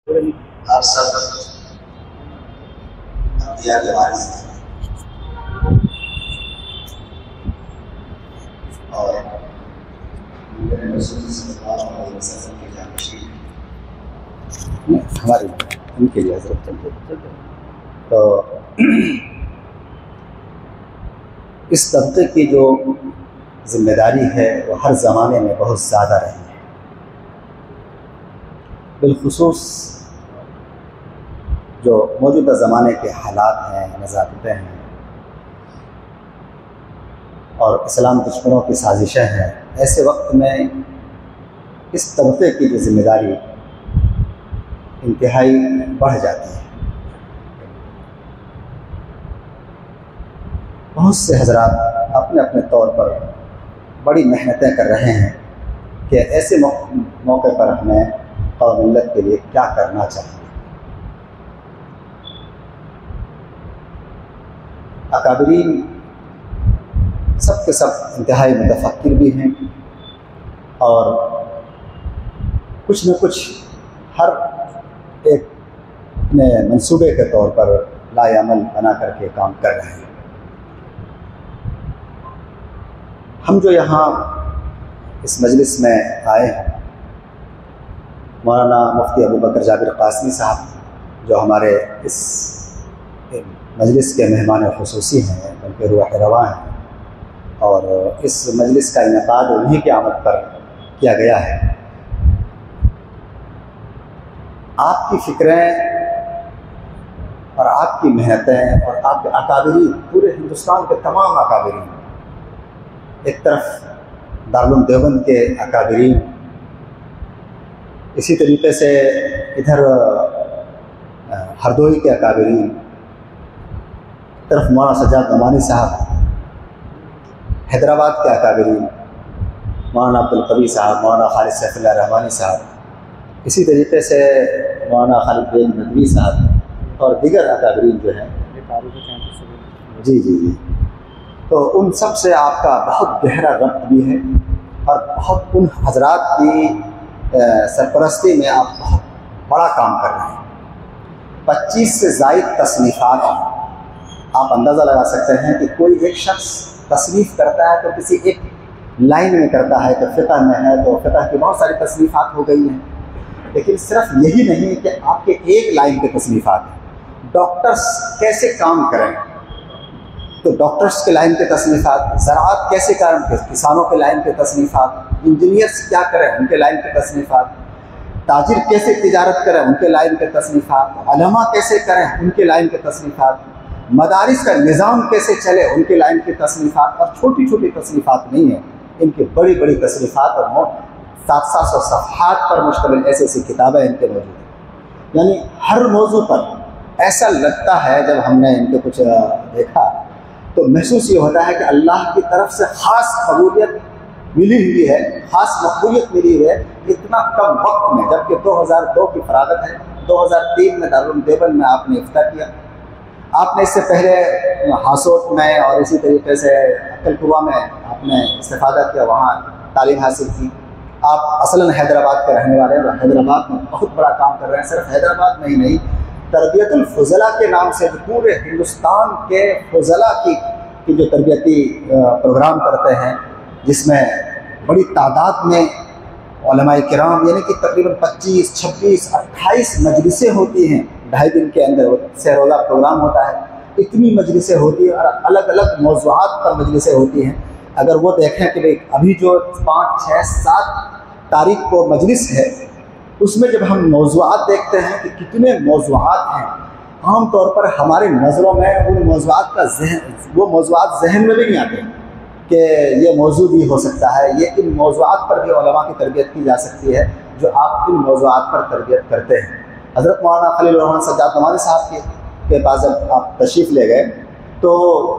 آپ سب انبیاء کے وارث ہیں اور رسول صلی اللہ علیہ وسلم کی جانشین ہماری ان کے لیے حضرت تو اس طبقے کی جو ذمہ داری ہے وہ ہر زمانے میں بہت زیادہ رہی ہے، بالخصوص جو موجودہ زمانے کے حالات ہیں، نزاکتیں ہیں اور اسلام دشمنوں کی سازشیں ہیں، ایسے وقت میں اس طبقے کی جو ذمہ داری انتہائی بڑھ جاتی ہے۔ بہت سے حضرات اپنے اپنے طور پر بڑی محنتیں کر رہے ہیں کہ ایسے موقع پر ہمیں قوم ملت کے لیے کیا کرنا چاہیے۔ اکابرین سب کے سب انتہائی متفکر بھی ہیں اور کچھ نہ کچھ ہر ایک اپنے منصوبے کے طور پر لائے عمل بنا کر کے کام کر رہے ہیں۔ ہم جو یہاں اس مجلس میں آئے ہیں، مولانا مفتی ابوبکر جابر قاسمی صاحب جو ہمارے اس مجلس کے مہمان خصوصی ہیں، بلکہ روح رواں ہیں، اور اس مجلس کا انعقاد انہی کی آمد پر کیا گیا ہے۔ آپ کی فکریں اور آپ کی محنتیں اور آپ کے اکابرین، پورے ہندوستان کے تمام اکابرین، ایک طرف دارالعلوم دیوبند کے اکابرین، اسی طریقے سے ادھر ہردوئی کے اکابرین، ایک طرف مولانا سجاد نعمانی صاحب، حیدرآباد کے اکابرین مولانا عبدالقوی صاحب، مولانا خالد سیف اللہ رحمانی صاحب، اسی طریقے سے مولانا خالد بن ندوی صاحب اور دیگر اکابرین جو ہیں، جی تو ان سب سے آپ کا بہت گہرا ربط بھی ہے اور بہت ان حضرات کی سرپرستی میں آپ بہت بڑا کام کر رہے ہیں۔ 25 سے زائد تصنیفات ہیں۔ آپ اندازہ لگا سکتے ہیں کہ کوئی ایک شخص تصنیف کرتا ہے تو کسی ایک لائن میں کرتا ہے، تو فقہ میں ہے تو فقہ کی بہت ساری تصنیفات ہو گئی ہیں، لیکن صرف یہی نہیں کہ آپ کے ایک لائن کے تصنیفات ہیں۔ ڈاکٹرز کیسے کام کریں تو ڈاکٹرز کے لائن کے تصنیفات، زراعت کیسے کریں کسانوں کے لائن کے تصنیفات، انجینئرز کیا کریں ان کے لائن کے تصنیفات، تاجر کیسے تجارت کریں ان کے لائن کے تصنیفات، علماء کیسے کریں ان کے لائن کے تصنیفات، مدارس کا نظام کیسے چلے ان کے لائن کی تصنیفات، اور چھوٹی چھوٹی تصنیفات نہیں ہیں، ان کی بڑی بڑی تصنیفات اور 700 صفحات پر مشتمل ایسی ایسی کتابیں ان کے موجود ہیں۔ یعنی ہر موضوع پر ایسا لگتا ہے، جب ہم نے ان کے کچھ دیکھا تو محسوس یہ ہوتا ہے کہ اللہ کی طرف سے خاص قبولیت ملی ہوئی ہے، خاص مقبولیت ملی ہوئی ہے اتنا کم وقت میں، جبکہ 2002 کی فراغت ہے، 2003 میں دارالعلوم دیوبند میں آپ نے افتتاح کیا، آپ نے اس سے پہلے ہاسوٹ میں اور اسی طریقے سے عقل قوا میں آپ نے استفادہ کیا، وہاں تعلیم حاصل کی۔ آپ اصلاً حیدرآباد کے رہنے والے ہیں اور حیدرآباد میں بہت بڑا کام کر رہے ہیں۔ صرف حیدرآباد میں ہی نہیں، تربیت الفضلاء کے نام سے جو پورے ہندوستان کے فضلاء کی جو تربیتی پروگرام کرتے ہیں، جس میں بڑی تعداد میں علماء کرام، یعنی کہ تقریباً 25، 26، 28 مجلسیں ہوتی ہیں 2.5 دن کے اندر، سہ روزہ پروگرام ہوتا ہے، اتنی مجلسیں ہوتی ہیں اور الگ الگ موضوعات پر مجلسیں ہوتی ہیں۔ اگر وہ دیکھیں کہ ابھی جو 5، 6، 7 تاریخ کو مجلس ہے، اس میں جب ہم موضوعات دیکھتے ہیں کہ کتنے موضوعات ہیں، عام طور پر ہماری نظروں میں وہ موضوعات ذہن میں بھی نہیں آتے کہ یہ موضوع بھی ہو سکتا ہے، یہ ان موضوعات پر بھی علماء کی تربیت کی جا سکتی ہے جو آپ ان موضوعات پر تربیت کرتے ہیں۔ حضرت مولانا خلیل الرحمن سجاد نعمانی صاحب کے پاس جب آپ تشریف لے گئے تو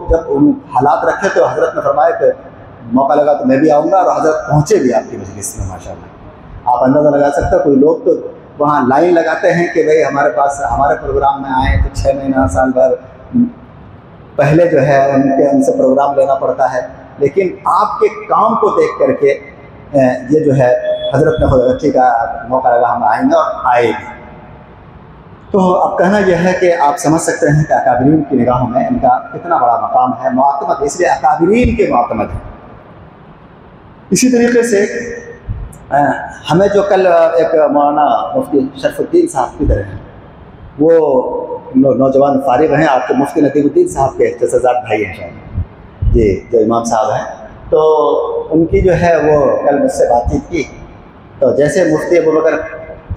جب ان حالات رکھے تو حضرت نے فرمایا کہ موقع لگا تو میں بھی آؤں گا، اور حضرت پہنچے بھی آپ کی مجلس میں ماشاءاللہ۔ آپ اندازہ لگا سکتے ہیں، کوئی لوگ تو وہاں لائن لگاتے ہیں کہ بھئی ہمارے پاس ہمارے پروگرام میں آئیں تو 6 مہینہ سال بھر پہلے جو ہے ان سے پروگرام لینا پڑتا ہے، لیکن آپ کے کام کو دیکھ کر کے یہ جو ہے حضرت نے خود رچی کا موقع لگا ہم آئیں گے، اور آئے بھی۔ تو اب کہنا یہ ہے کہ آپ سمجھ سکتے ہیں کہ اکابرین کی نگاہوں میں ان کا کتنا بڑا مقام ہے، معتمد، اس لیے اکابرین کے معتمد ہیں۔ اسی طریقے سے ہمیں جو کل ایک مولانا مفتی شرف الدین صاحب کی طرح ہیں، وہ نوجوان فارغ ہیں، آپ کے مفتی ندیم الدین صاحب کے جزازات بھائی ہیں شاید، جی، جو امام صاحب ہیں، تو ان کی جو ہے وہ کل مجھ سے بات چیت کی، تو جیسے مفتی ابوبکر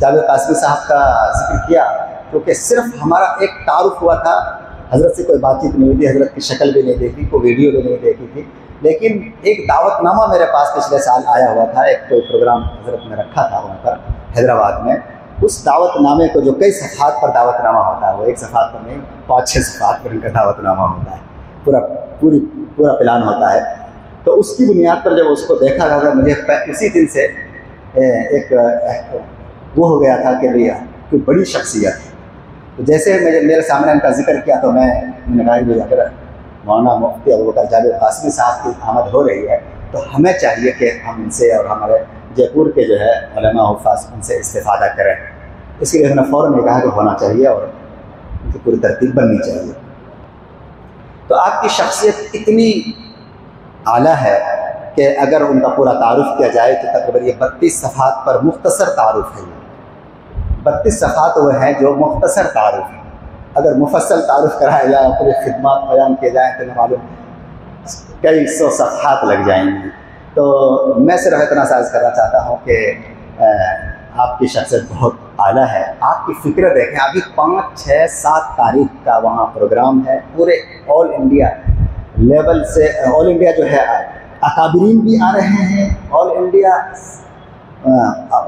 جاوید قاسمی صاحب کا ذکر کیا، کیونکہ صرف ہمارا ایک تعارف ہوا تھا، حضرت سے کوئی بات چیت نہیں ہوئی تھی، حضرت کی شکل بھی نہیں دیکھی، کوئی ویڈیو بھی نہیں دیکھی تھی، لیکن ایک دعوت نامہ میرے پاس پچھلے سال آیا ہوا تھا، ایک کوئی پروگرام حضرت نے رکھا تھا وہاں پر حیدرآباد میں، اس دعوت نامے کو جو کئی صفحات پر دعوت نامہ ہوتا ہے، وہ ایک صفحات پر نہیں، 5-6 صفحات پر ان کا دعوت نامہ ہوتا ہے، پورا پلان ہوتا ہے۔ تو اس کی بنیاد پر جب اس کو دیکھا گیا، مجھے اسی دن سے ایک وہ ہو گیا تھا کہ کوئی بڑی شخصیت ہے۔ تو جیسے میرے سامنے ان کا ذکر کیا تو میں نے کہا کہ اگر مولانا مفتی ابوبکر جاوید قاسمی صاحب کی آمد ہو رہی ہے تو ہمیں چاہیے کہ ہم ان سے اور ہمارے جے پور کے جو ہے علماء حفاظ ان سے استفادہ کریں۔ اس لیے ہم نے فوراً یہ کہا کہ ہونا چاہیے اور ان کی پوری ترتیب بننی چاہیے۔ تو آپ کی شخصیت اتنی اعلیٰ ہے کہ اگر ان کا پورا تعارف کیا جائے تو تقریباً یہ 32 صفحات پر مختصر تعارف ہے۔ 32 صفحات وہ ہیں جو مختصر تعارف ہیں، اگر مفصل تعارف کرایا جائے، پورے خدمات بیان کیے جائیں تو معلوم کئی 100 صفحات لگ جائیں گے۔ تو میں صرف اتنا سائز کرنا چاہتا ہوں کہ آپ کی شخصیت بہت اعلیٰ ہے۔ آپ کی فکر دیکھیں، ابھی 5، 6، 7 تاریخ کا وہاں پروگرام ہے، پورے آل انڈیا لیول سے، آل انڈیا جو ہے اکابرین بھی آ رہے ہیں، آل انڈیا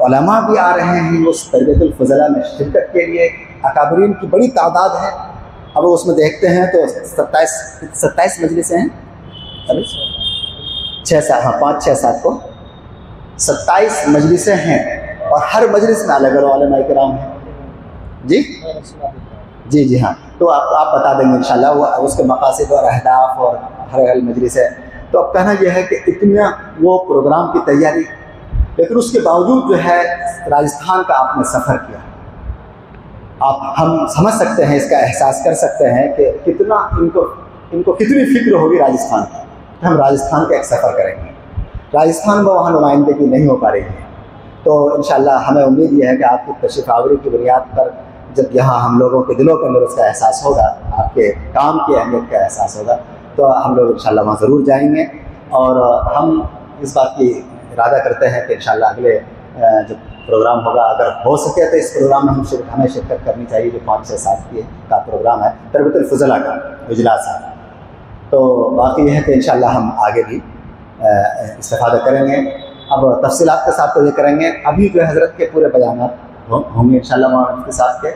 علماء بھی آ رہے ہیں اس تربیت الفضلاء میں شرکت کے لیے۔ اکابرین کی بڑی تعداد ہے، اب اس میں دیکھتے ہیں تو 27 مجلسیں ہیں، 5، 6، 7 کو 27 مجلسیں ہیں، اور ہر مجلس میں الگ الگ علماء کرام ہیں۔ جی ہاں، تو آپ بتا دیں گے انشاءاللہ وہ اس کے مقاصد اور اہداف اور ہر مجلس ہے۔ تو اب کہنا یہ ہے کہ اتنا وہ پروگرام کی تیاری، لیکن اس کے باوجود جو ہے راجستھان کا آپ نے سفر کیا، ہم سمجھ سکتے ہیں، اس کا احساس کر سکتے ہیں کہ کتنا ان کو کتنی فکر ہوگی راجستھان کی، کہ ہم راجستھان کا ایک سفر کریں گے۔ راجستھان میں وہاں نمائندگی نہیں ہو پا رہی ہے، تو انشاءاللہ ہمیں امید یہ ہے کہ آپ کی تشریف آوری کی بنیاد پر جب یہاں ہم لوگوں کے دلوں کے اندر اس کا احساس ہوگا، آپ کے کام کی اہمیت کا احساس ہوگا، تو ہم لوگ انشاءاللہ وہاں ضرور جائیں گے۔ اور ہم اس بات کی ارادہ کرتے ہیں کہ انشاءاللہ اگلے جب پروگرام ہوگا، اگر ہو سکے تو اس پروگرام میں ہمیں شرکت کرنی چاہیے، جو 5، 6، 7 کا پروگرام ہے تربیت الفضلاء کا اجلاس ہے۔ تو باقی یہ ہے کہ انشاءاللہ ہم آگے بھی استفادہ کریں گے۔ اب تفصیلات کے ساتھ تو یہ کریں گے، ابھی جو حضرت کے پورے بیانات ہوں گے انشاءاللہ مولانا کے ساتھ، کے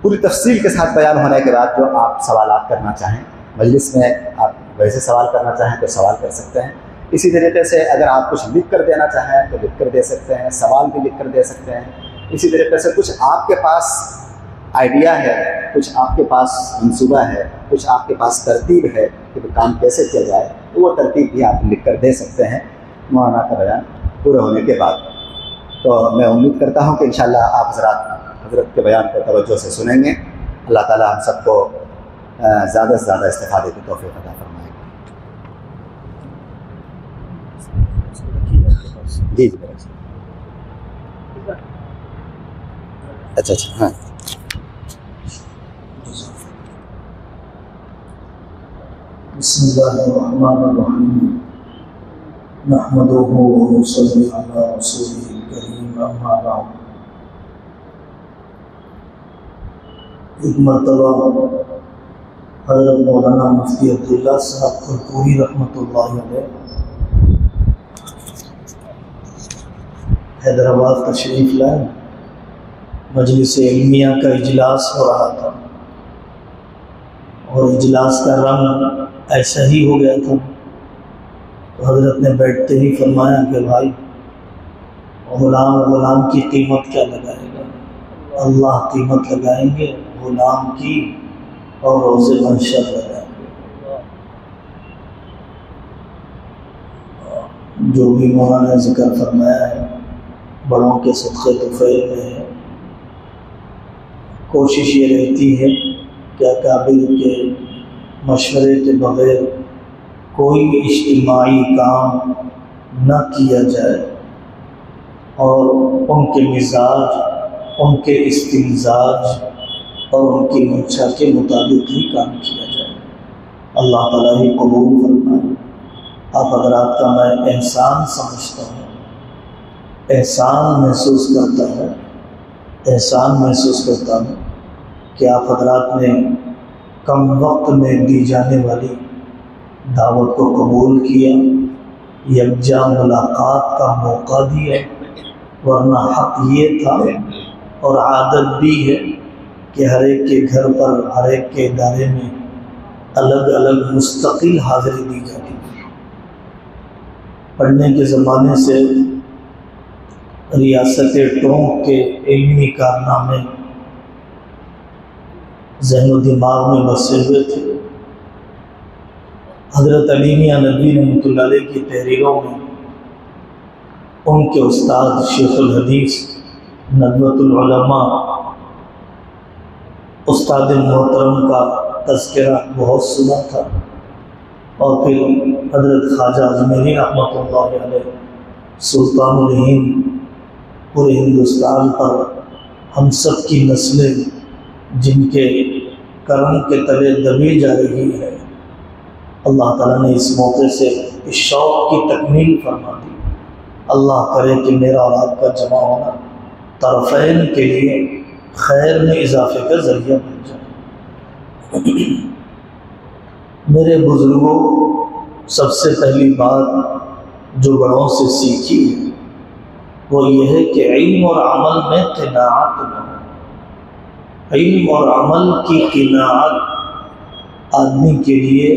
پوری تفصیل کے ساتھ بیان ہونے کے بعد جو آپ سوالات کرنا چاہیں مجلس میں، آپ ویسے سوال کرنا چاہیں تو سوال کر سکتے ہیں۔ اسی طریقے سے اگر آپ کچھ لکھ کر دینا چاہیں تو لکھ کر دے سکتے ہیں، سوال بھی لکھ کر دے سکتے ہیں۔ اسی طریقے سے کچھ آپ کے پاس آئیڈیا ہے، کچھ آپ کے پاس منصوبہ ہے، کچھ آپ کے پاس ترتیب ہے کہ کام کیسے کیا جائے، تو وہ ترتیب بھی آپ لکھ کر دے سکتے ہیں مولانا کا بیان پورے ہونے کے بعد۔ تو میں امید کرتا ہوں کہ انشاءاللہ آپ حضرت کے بیان کو توجہ سے سنیں گے۔ اللہ تعالی ہم سب کو زیادہ سے زیادہ استفادے کی توفیق عطا فرمائے۔ جی اچھا ہاں، بسم اللہ الرحمن الرحیم، نحمدہ ونصلی علی رسولہ الکریم، اما بعد۔ ایک مرتبہ حضرت مولانا مفتی عبداللہ صاحب پھلپوری رحمۃ اللہ علیہ حیدرآباد تشریف لائے، مجلس علمیہ کا اجلاس ہو رہا تھا، اور اجلاس کا رنگ ایسا ہی ہو گیا تھا۔ تو حضرت نے بیٹھتے ہی فرمایا کہ بھائی، غلام کی قیمت کیا لگائے گا؟ اللہ قیمت لگائیں گے غلام کی، اور روز محشر لگائیں گے۔ جو بھی مولانا نے ذکر فرمایا ہے بڑوں کے صدقے طفیل میں ہے، کوشش یہ رہتی ہے کہ اکابر کے مشورے کے بغیر کوئی اجتماعی کام نہ کیا جائے، اور ان کے مزاج، ان کے استمزاج اور ان کی منشا کے مطابق ہی کام کیا جائے۔ اللہ تعالیٰ ہی قبول فرمائے۔ آپ حضرات کا میں احسان سمجھتا ہوں، احسان محسوس کرتا ہوں کہ آپ حضرات نے کم وقت میں دی جانے والی دعوت کو قبول کیا، یکجا ملاقات کا موقع دیا، ورنہ حق یہ تھا اور عادت بھی ہے کہ ہر ایک کے گھر پر، ہر ایک کے ادارے میں الگ الگ مستقل حاضری دی جاتی تھی۔ پڑھنے کے زمانے سے ریاست ٹونک کے علمی کارنامے ذہن و دماغ میں بسے ہوئے تھے۔ حضرت علی میاں ندوی رحمۃ اللہ علیہ کی تحریروں میں ان کے استاد شیخ الحدیث ندوۃ العلماء استاد محترم کا تذکرہ بہت سنا تھا، اور پھر حضرت خواجہ اجمیری رحمۃ اللہ علیہ سلطان الہند پورے ہندوستان پر ہم سب کی نسلیں جن کے کرم کے تلے دبی جا رہی ہے، اللہ تعالیٰ نے اس موقع سے اس شوق کی تکمیل فرما دی۔ اللہ کرے کہ میرا اور آپ کا جمع ہونا طرفین کے لیے خیر میں اضافے کا ذریعہ بن جائے۔ میرے بزرگوں، سب سے پہلی بات جو بڑوں سے سیکھی ہے وہ یہ ہے کہ علم اور عمل میں قناعت نہ ہو۔ علم اور عمل کی قناعت آدمی کے لیے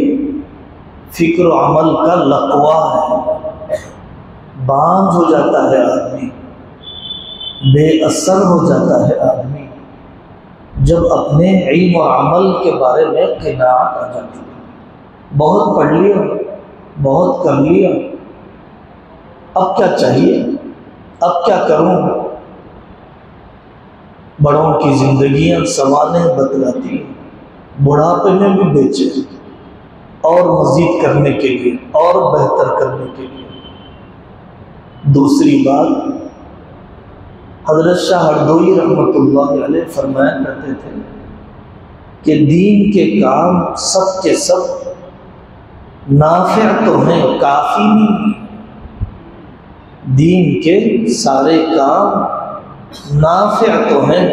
فکر و عمل کا لقوہ ہے۔ بانجھ ہو جاتا ہے آدمی، بے اثر ہو جاتا ہے آدمی جب اپنے علم و عمل کے بارے میں قناعت آ جاتی ہے۔ بہت پڑھ لیا، بہت کر لیا، اب کیا چاہیے، اب کیا کروں؟ بڑوں کی زندگیاں سوانح بتلاتی ہیں، بڑھاپے میں بھی بیچے اور مزید کرنے کے لیے اور بہتر کرنے کے لیے۔ دوسری بات، حضرت شاہ ہردوئی رحمۃ اللہ علیہ فرمایا کرتے تھے کہ دین کے کام سب کے سب نافع تو ہیں، کافی نہیں۔ دین کے سارے کام نافع تو ہیں،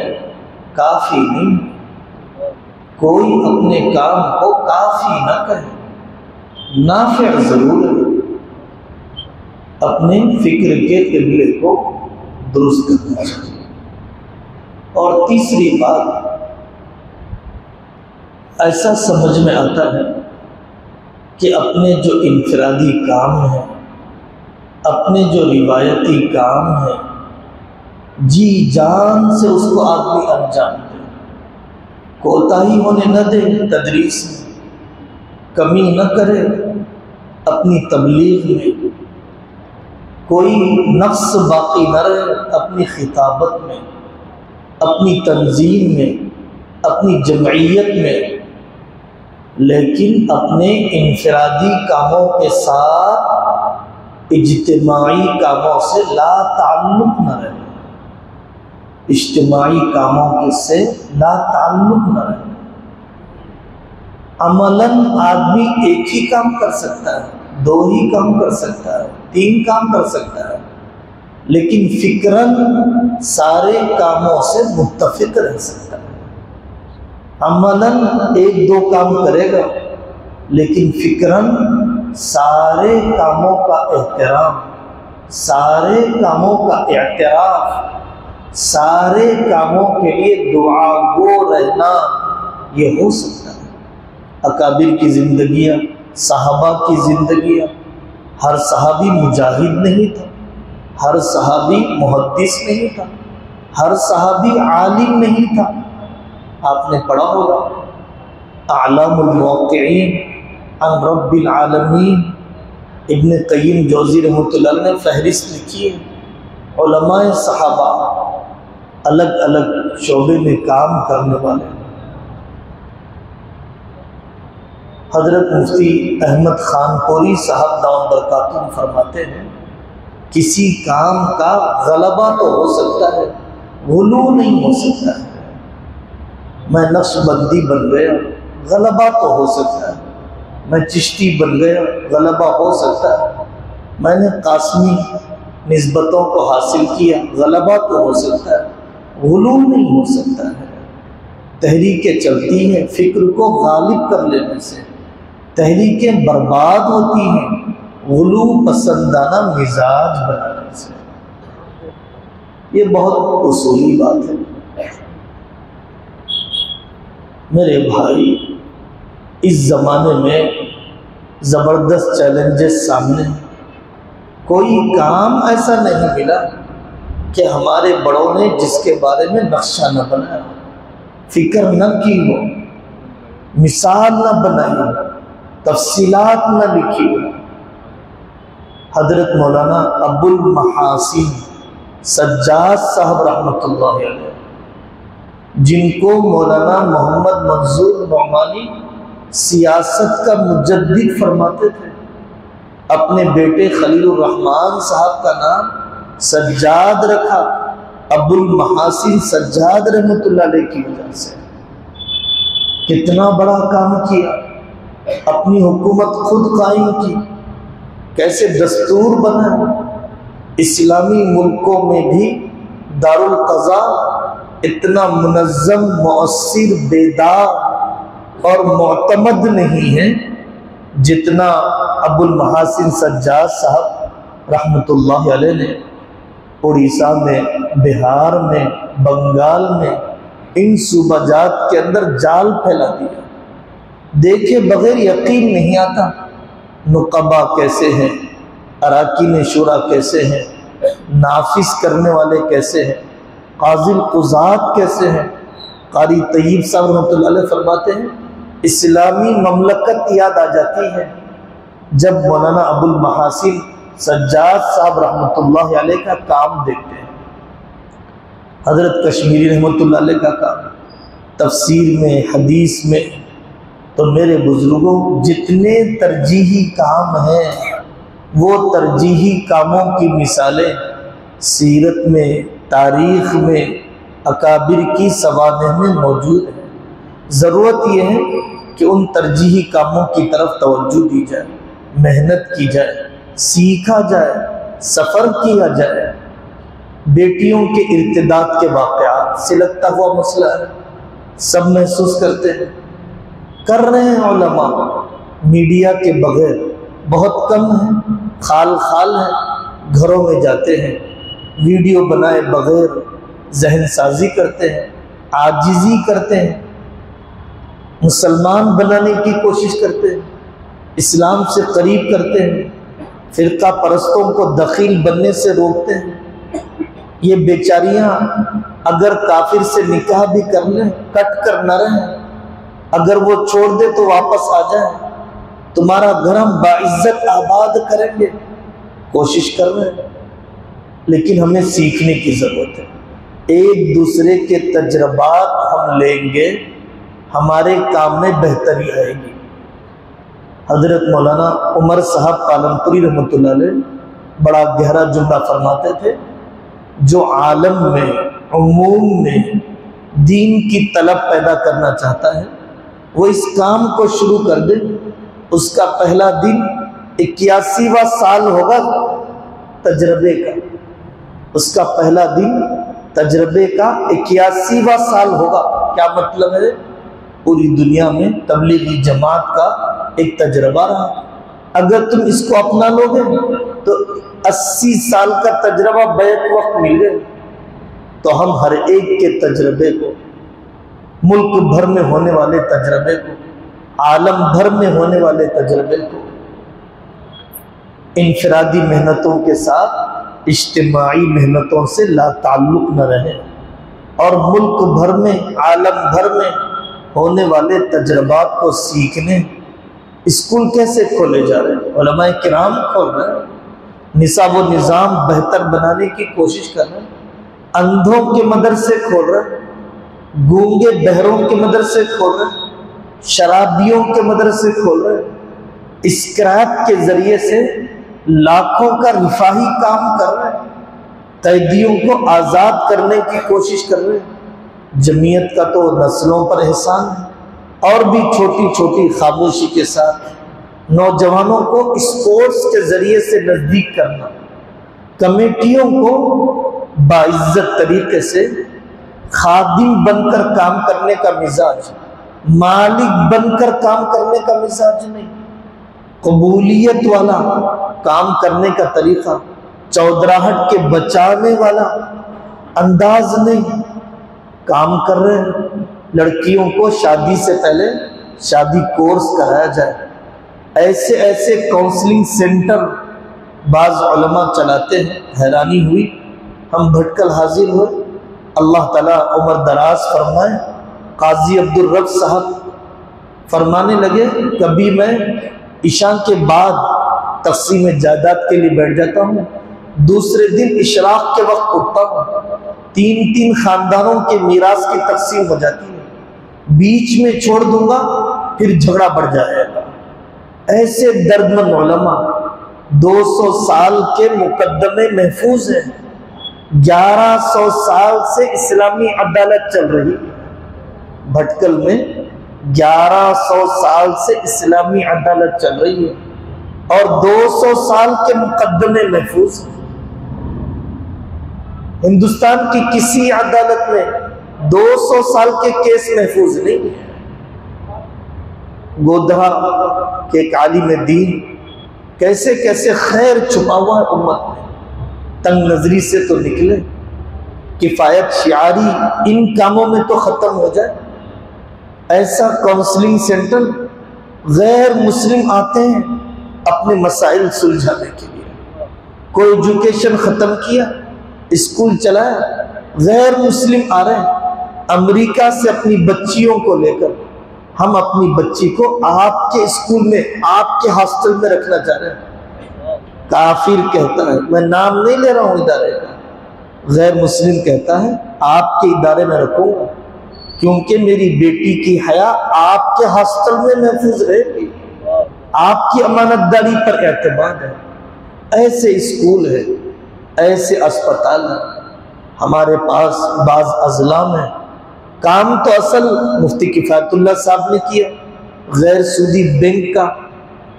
کافی نہیں۔ کوئی اپنے کام کو کافی نہ کرے، نافع ضرور ہے۔ اپنے فکر کے قبلے کو درست کرنا چاہیے۔ اور تیسری بات، ایسا سمجھ میں آتا ہے کہ اپنے جو انفرادی کام ہیں، اپنے جو روایتی کام ہیں، جی جان سے اس کو آدمی انجام دے، کوتاہی ہونے نہ دے، تدریس میں کمی نہ کرے، اپنی تبلیغ میں کوئی نقص باقی نہ رہے، اپنی خطابت میں، اپنی تنظیم میں، اپنی جمعیت میں، لیکن اپنے انفرادی کاموں کے ساتھ اجتماعی کاموں سے لا تعلق نہ رہے، اجتماعی کاموں کے سے لا تعلق نہ رہے۔ عملاً آدمی ایک ہی کام کر سکتا ہے، دو ہی کام کر سکتا ہے، تین کام کر سکتا ہے، لیکن فکراً سارے کاموں سے متفق رہ سکتا ہے۔ عملاً ایک دو کام کرے گا، لیکن فکراً سارے کاموں کا احترام، سارے کاموں کا اعتراف، سارے کاموں کے لیے دعا گو رہنا، یہ ہو سکتا ہے۔ اکابر کی زندگیاں، صحابہ کی زندگیاں، ہر صحابی مجاہد نہیں تھا، ہر صحابی محدث نہیں تھا، ہر صحابی عالم نہیں تھا۔ آپ نے پڑھا ہوگا اعلام الموقعین عن رب العالمین، ابن قیم جوزی رحمۃ اللہ نے فہرست لکھی ہے علماء صحابہ الگ الگ شعبے میں کام کرنے والے حضرت مفتی احمد خان پوری صاحب دام برکاتہ فرماتے ہیں کسی کام کا غلبہ تو ہو سکتا ہے، غلو نہیں ہو سکتا ہے۔ میں نقش بندی بن گیا، غلبہ تو ہو سکتا ہے۔ میں چشتی بن گیا، غلبہ ہو سکتا ہے۔ میں نے قاسمی نسبتوں کو حاصل کیا، غلبہ تو ہو سکتا ہے، غلو نہیں ہو سکتا ہے۔ تحریکیں چلتی ہیں فکر کو غالب کر لینے سے، تحریکیں برباد ہوتی ہیں غلو پسندانہ مزاج بنانے سے۔ یہ بہت اصولی بات ہے میرے بھائی۔ اس زمانے میں زبردست چیلنجز سامنے، کوئی کام ایسا نہیں ملا کہ ہمارے بڑوں نے جس کے بارے میں نقشہ نہ بنایا، فکر نہ کی ہو، مثال نہ بنائی ہو، تفصیلات نہ لکھی ہو۔ حضرت مولانا ابو المحاسن سجاد صاحب رحمۃ اللہ علیہ، جن کو مولانا محمد منظور نعمانی سیاست کا مجدد فرماتے تھے، اپنے بیٹے خلیل الرحمن صاحب کا نام سجاد رکھا ابو المحاسن سجاد رحمۃ اللہ علیہ کی وجہ سے۔ کتنا بڑا کام کیا، اپنی حکومت خود قائم کی، کیسے دستور بنا، اسلامی ملکوں میں بھی دارالقضاء اتنا منظم، مؤثر، بیدار اور معتمد نہیں ہے جتنا ابو المحاسن سجاد صاحب رحمۃ اللہ علیہ نے اڑیسہ میں، بہار میں، بنگال میں، ان صوبہ جات کے اندر جال پھیلا دیا۔ دیکھے بغیر یقین نہیں آتا، نقبا کیسے ہیں، اراکین شورا کیسے ہیں، نافذ کرنے والے کیسے ہیں، قاضی القضات کیسے ہیں۔ قاری طیب صاحب رحمۃ اللہ علیہ فرماتے ہیں اسلامی مملکت یاد آ جاتی ہے جب مولانا ابو المحاسن سجاد صاحب رحمۃ اللہ علیہ کا کام دیکھتے ہیں۔ حضرت کشمیری رحمۃ اللہ علیہ کا کام تفسیر میں، حدیث میں، تو میرے بزرگوں جتنے ترجیحی کام ہیں وہ ترجیحی کاموں کی مثالیں سیرت میں، تاریخ میں، اکابر کی سوانح میں موجود ہیں۔ ضرورت یہ ہے کہ ان ترجیحی کاموں کی طرف توجہ دی جائے، محنت کی جائے، سیکھا جائے، سفر کیا جائے۔ بیٹیوں کے ارتداد کے واقعات سے لگتا ہوا مسئلہ ہے، سب محسوس کرتے ہیں، کر رہے ہیں علماء میڈیا کے بغیر، بہت کم ہیں، خال خال ہیں، گھروں میں جاتے ہیں، ویڈیو بنائے بغیر ذہن سازی کرتے ہیں، عاجزی کرتے ہیں، مسلمان بنانے کی کوشش کرتے ہیں، اسلام سے قریب کرتے ہیں، فرقہ پرستوں کو دخیل بننے سے روکتے ہیں۔ یہ بیچاریاں اگر کافر سے نکاح بھی کر لیں، کٹ کر نہ رہیں، اگر وہ چھوڑ دے تو واپس آ جائیں، تمہارا گھر ہم باعزت آباد کریں گے، کوشش کر رہے ہیں۔ لیکن ہمیں سیکھنے کی ضرورت ہے، ایک دوسرے کے تجربات ہم لیں گے، ہمارے کام میں بہتری آئے گی۔ حضرت مولانا عمر صاحب پالنپوری رحمۃ اللہ علیہ بڑا گہرا جملہ فرماتے تھے، جو عالم میں، عموم میں دین کی طلب پیدا کرنا چاہتا ہے وہ اس کام کو شروع کر دے، اس کا پہلا دن 81واں سال ہوگا تجربے کا، اس کا پہلا دن تجربے کا 81واں سال ہوگا۔ کیا مطلب ہے؟ پوری دنیا میں تبلیغی جماعت کا ایک تجربہ رہا، اگر تم اس کو اپنا لو گے تو 80 سال کا تجربہ بیک وقت مل گئے۔ تو ہم ہر ایک کے تجربے کو، ملک بھر میں ہونے والے تجربے کو، عالم بھر میں ہونے والے تجربے کو، انفرادی محنتوں کے ساتھ اجتماعی محنتوں سے لا تعلق نہ رہے، اور ملک بھر میں، عالم بھر میں ہونے والے تجربات کو سیکھنے۔ اسکول کیسے کھولے جا رہے ہیں؟ علماء کرام کھول رہے ہیں، نصاب و نظام بہتر بنانے کی کوشش کر رہے ہیں، اندھوں کے مدرسے کھول رہے ہیں، گونگے بہروں کے مدرسے کھول رہے ہیں، شرابیوں کے مدرسے کھول رہے ہیں، اسکریپ کے ذریعے سے لاکھوں کا رفاہی کام کر رہے ہیں، قیدیوں کو آزاد کرنے کی کوشش کر رہے ہیں۔ جمعیت کا تو نسلوں پر احسان ہے، اور بھی چھوٹی چھوٹی خاموشی کے ساتھ نوجوانوں کو اسپورٹس کے ذریعے سے نزدیک کرنا، کمیٹیوں کو باعزت طریقے سے خادم بن کر کام کرنے کا مزاج، مالک بن کر کام کرنے کا مزاج نہیں، قبولیت والا کام کرنے کا طریقہ، چودراہٹ کے بچانے والا انداز نہیں کام کر رہے ہیں۔ لڑکیوں کو شادی سے پہلے شادی کورس کرایا جائے، ایسے ایسے کاؤنسلنگ سینٹر بعض علماء چلاتے ہیں۔ حیرانی ہوئی، ہم بھٹکل حاضر ہوئے، اللہ تعالیٰ عمر دراز فرمائے۔ قاضی عبدالرب صاحب فرمانے لگے، کبھی میں عشاء کے بعد تقسیم جائیداد کے لیے بیٹھ جاتا ہوں، دوسرے دن اشراق کے وقت اٹھتا ہوں، 3 خاندانوں کے میراث کی تقسیم ہو جاتی ہے، بیچ میں چھوڑ دوں گا پھر جھگڑا بڑھ جائے گا۔ ایسے دردمند علماء 200 سال کے مقدمے محفوظ ہیں، 1100 سال سے اسلامی عدالت چل رہی ہے بھٹکل میں، 1100 سال سے اسلامی عدالت چل رہی ہے، اور 200 سال کے مقدمے محفوظ ہیں۔ ہندوستان کی کسی عدالت میں 200 سال کے کیس محفوظ نہیں ہے۔ گودھا کے ایک عالم دین کیسے کیسے خیر چھپا ہوا ہے امت میں، تنگ نظری سے تو نکلے، کفایت شعاری ان کاموں میں تو ختم ہو جائے۔ ایسا کاؤنسلنگ سینٹر، غیر مسلم آتے ہیں اپنے مسائل سلجھانے کے لیے، کوئی ایجوکیشن ختم کیا، اسکول چلایا، غیر مسلم آ رہے ہیں امریکہ سے اپنی بچیوں کو لے کر، ہم اپنی بچی کو آپ کے اسکول میں، آپ کے ہاسٹل میں رکھنا چاہ رہے ہیں۔ کافر کہتا ہے، میں نام نہیں لے رہا ہوں ادارے کا، غیر مسلم کہتا ہے آپ کے ادارے میں رکھوں گا کیونکہ میری بیٹی کی حیا آپ کے ہاسٹل میں محفوظ رہے گی، آپ کی امانت داری پر اعتماد ہے۔ ایسے اسکول ہے، ایسے اسپتال ہیں، ہمارے پاس بعض اضلاع میں کام تو اصل مفتی کفایت اللہ صاحب نے کیا، غیر سودی بینک کا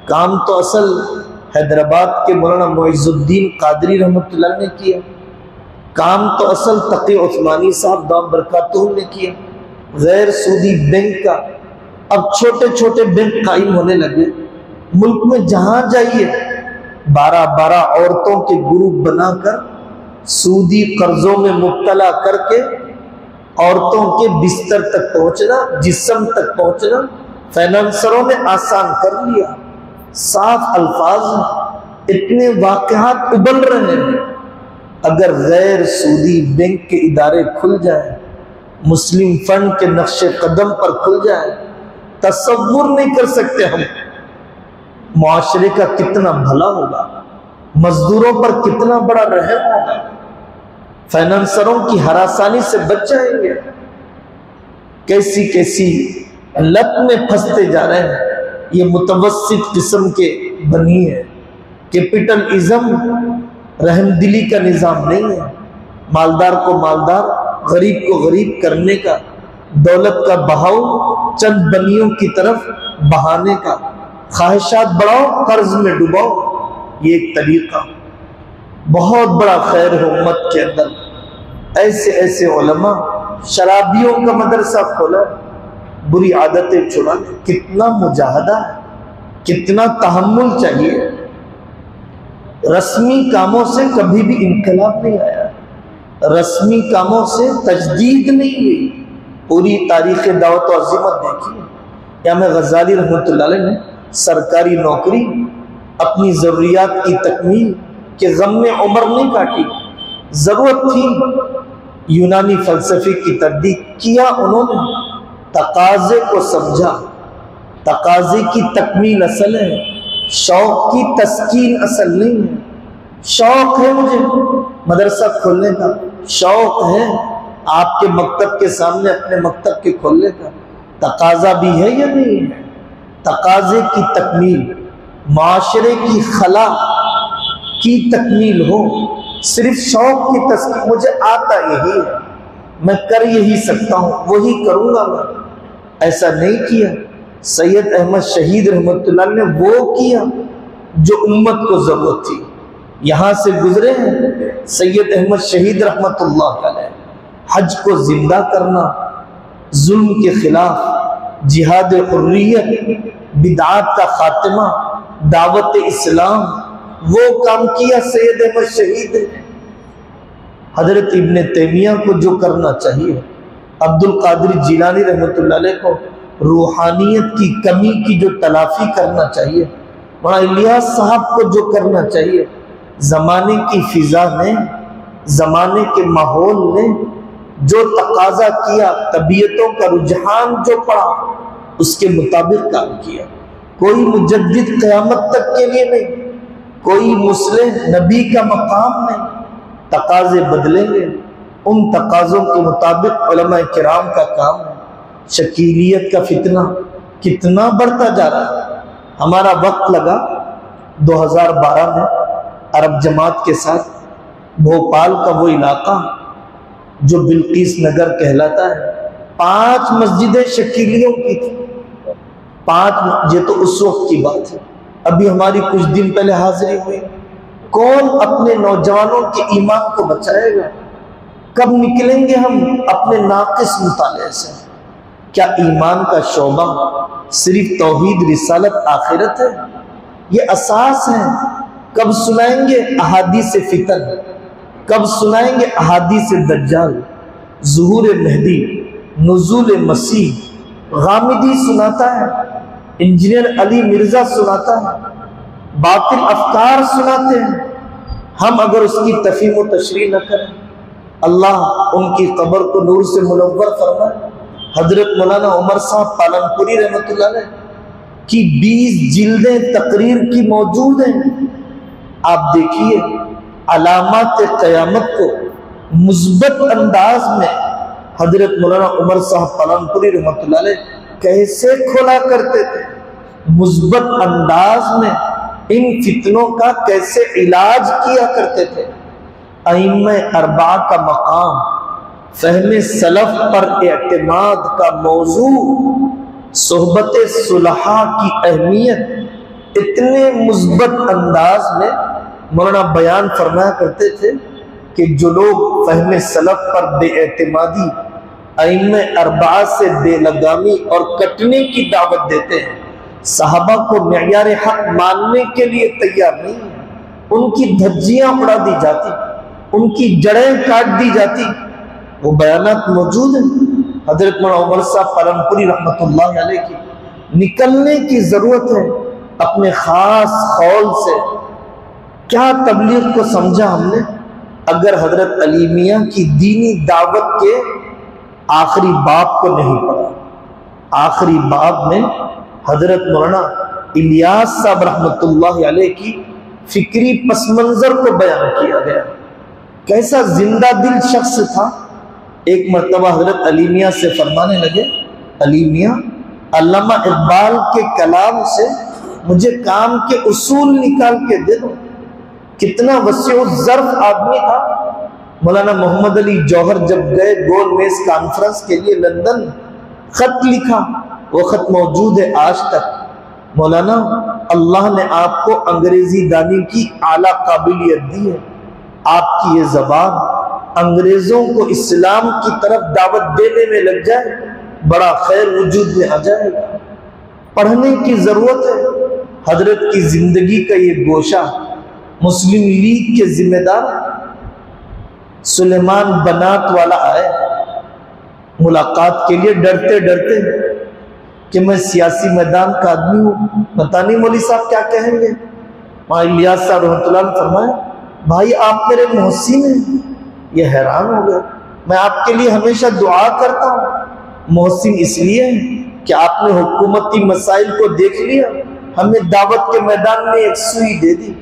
کام تو اصل حیدرآباد کے مولانا معز الدین قادری رحمۃ اللہ نے کیا، کام تو اصل تقی عثمانی صاحب دام برکاتہ نے کیا، غیر سودی بینک کا۔ اب چھوٹے چھوٹے بینک قائم ہونے لگے، ملک میں جہاں جائیے 12 عورتوں کے گروپ بنا کر سودی قرضوں میں مبتلا کر کے عورتوں کے بستر تک پہنچنا، جسم تک پہنچنا فائنانسروں نے آسان کر لیا۔ صاف الفاظ میں اتنے واقعات ابل رہے ہیں۔ اگر غیر سودی بینک کے ادارے کھل جائیں، مسلم فنڈ کے نقش قدم پر کھل جائیں، تصور نہیں کر سکتے ہم معاشرے کا کتنا بھلا ہوگا، مزدوروں پر کتنا بڑا رحم ہوگا، فائنانسروں کی ہراسانی سے بچ جائیں گے۔ کیسی کیسی لت میں پھنستے جا رہے ہیں، یہ متوسط قسم کے بنی ہے، کیپٹلزم رحم دلی کا نظام نہیں ہے، مالدار کو مالدار، غریب کو غریب کرنے کا، دولت کا بہاؤ چند بنیوں کی طرف بہانے کا، خواہشات بڑھاؤ قرض میں ڈباؤ، یہ ایک طریقہ بہت بڑا خیر ہے امت کے اندر۔ ایسے ایسے علماء شرابیوں کا مدرسہ کھولا، بری عادتیں چھڑانے، کتنا مجاہدہ ہے، کتنا تحمل چاہیے۔ رسمی کاموں سے کبھی بھی انقلاب نہیں آیا، رسمی کاموں سے تجدید نہیں ہوئی۔ پوری تاریخ دعوت و عظمت دیکھیے، امام غزالی رحمۃ اللہ علیہ نے سرکاری نوکری اپنی ضروریات کی تکمیل کے غم میں عمر نہیں کاٹی، ضرورت تھی یونانی فلسفے کی تردید کیا انہوں نے، تقاضے کو سمجھا، تقاضے کی تکمیل اصل ہے، شوق کی تسکین اصل نہیں ہے۔ شوق ہے مجھے مدرسہ کھولنے کا، شوق ہے آپ کے مکتب کے سامنے اپنے مکتب کے کھولنے کا؟ تقاضا بھی ہے یا نہیں ہے؟ تقاضے کی تکمیل، معاشرے کی خلا کی تکمیل ہو، صرف شوق کی تسکین، مجھے آتا یہی ہے، میں کر یہی سکتا ہوں، وہی کروں گا میں، ایسا نہیں کیا۔ سید احمد شہید رحمۃ اللہ نے وہ کیا جو امت کو ضرورت تھی، یہاں سے گزرے ہیں سید احمد شہید رحمۃ اللہ علیہ۔ حج کو زندہ کرنا، ظلم کے خلاف جہاد حریت، بدعات کا خاتمہ، دعوت اسلام، وہ کام کیا سید احمد شہید نے۔ حضرت ابن تیمیہ کو جو کرنا چاہیے، عبد القادر جیلانی رحمۃ اللہ علیہ کو روحانیت کی کمی کی جو تلافی کرنا چاہیے، مولانا الیاس صاحب کو جو کرنا چاہیے، زمانے کی فضا نے، زمانے کے ماحول نے جو تقاضا کیا، طبیعتوں کا رجحان جو پڑا، اس کے مطابق کام کیا۔ کوئی مجدد قیامت تک کے لیے نہیں، کوئی مصلح نبی کا مقام نہیں، تقاضے بدلیں گے، ان تقاضوں کے مطابق علماء کرام کا کام ہے۔ شکیلیت کا فتنہ کتنا بڑھتا جا رہا ہے۔ ہمارا وقت لگا 2012 میں عرب جماعت کے ساتھ بھوپال کا وہ علاقہ جو بلقیس نگر کہلاتا ہے، 5 مسجدیں شکیلیوں کی تھی، 5، یہ تو اس وقت کی بات ہے، ابھی ہماری کچھ دن پہلے حاضری ہوئی۔ کون اپنے نوجوانوں کے ایمان کو بچائے گا؟ کب نکلیں گے ہم اپنے ناقص مطالعے سے؟ کیا ایمان کا شعبہ صرف توحید، رسالت، آخرت ہے؟ یہ اساس ہے۔ کب سنائیں گے احادیث فتن؟ کب سنائیں گے احادیث دجال، ظہور مہدی، نزول مسیح؟ غامدی سناتا ہے، انجینئر علی مرزا سناتا ہے، باطل افکار سناتے ہیں۔ ہم اگر اس کی تفہیم و تشریح نہ کریں، اللہ ان کی قبر کو نور سے منور فرمائے۔ حضرت مولانا عمر صاحب پالنپوری رحمۃ اللہ علیہ کی 20 جلدیں تقریر کی موجود ہیں۔ آپ دیکھیے علامات قیامت کو مثبت انداز میں حضرت مولانا عمر صاحب پالنپوری رحمۃ اللہ علیہ کیسے کھولا کرتے تھے، مثبت انداز میں ان فتنوں کا کیسے علاج کیا کرتے تھے۔ ائمہ اربعہ کا مقام، فہم سلف پر اعتماد کا موضوع، صحبت صلحاء کی اہمیت، اتنے مثبت انداز میں مولانا بیان فرمایا کرتے تھے کہ جو لوگ فہم سلف پر بے اعتمادی، ائمہ اربعہ سے بے لگامی اور کٹنے کی دعوت دیتے ہیں، صحابہ کو معیار حق ماننے کے لیے تیار نہیں ہیں، ان کی دھجیاں اڑا دی جاتی، ان کی جڑیں کاٹ دی جاتی، وہ بیانات موجود ہیں۔ حضرت مولانا عمر صاحب پالنپوری رحمۃ اللہ علیہ کی نکلنے کی ضرورت ہے اپنے خاص خول سے۔ کیا تبلیغ کو سمجھا ہم نے اگر حضرت علی میاں کی دینی دعوت کے آخری باب کو نہیں پڑھا؟ آخری باب میں حضرت مولانا الیاس صاحب رحمۃ اللہ علیہ کی فکری پس منظر کو بیان کیا گیا۔ کیسا زندہ دل شخص تھا۔ ایک مرتبہ حضرت علی میاں سے فرمانے لگے، علی میاں علامہ اقبال کے کلام سے مجھے کام کے اصول نکال کے دے دو۔ کتنا وسیع الظرف آدمی تھا۔ مولانا محمد علی جوہر جب گئے گول میز کانفرنس کے لیے لندن، خط لکھا، وہ خط موجود ہے آج تک۔ مولانا، اللہ نے آپ کو انگریزی دانی کی اعلیٰ قابلیت دی ہے، آپ کی یہ زبان انگریزوں کو اسلام کی طرف دعوت دینے میں لگ جائے، بڑا خیر وجود میں آ جائے گا۔ پڑھنے کی ضرورت ہے۔ حضرت کی زندگی کا یہ گوشہ مسلم لیگ کے ذمہ دار سلیمان بنات والا آئے ملاقات کے لیے، ڈرتے ڈرتے کہ میں سیاسی میدان کا آدمی ہوں، پتہ نہیں مولوی صاحب کیا کہیں گے۔ وہاں الیاس صاحب رحمۃ اللہ نے فرمایا، بھائی آپ میرے محسن ہیں۔ یہ حیران ہو گئے۔ میں آپ کے لیے ہمیشہ دعا کرتا ہوں۔ محسن اس لیے کہ آپ نے حکومتی مسائل کو دیکھ لیا، ہمیں دعوت کے میدان میں ایک سوئی دے دی۔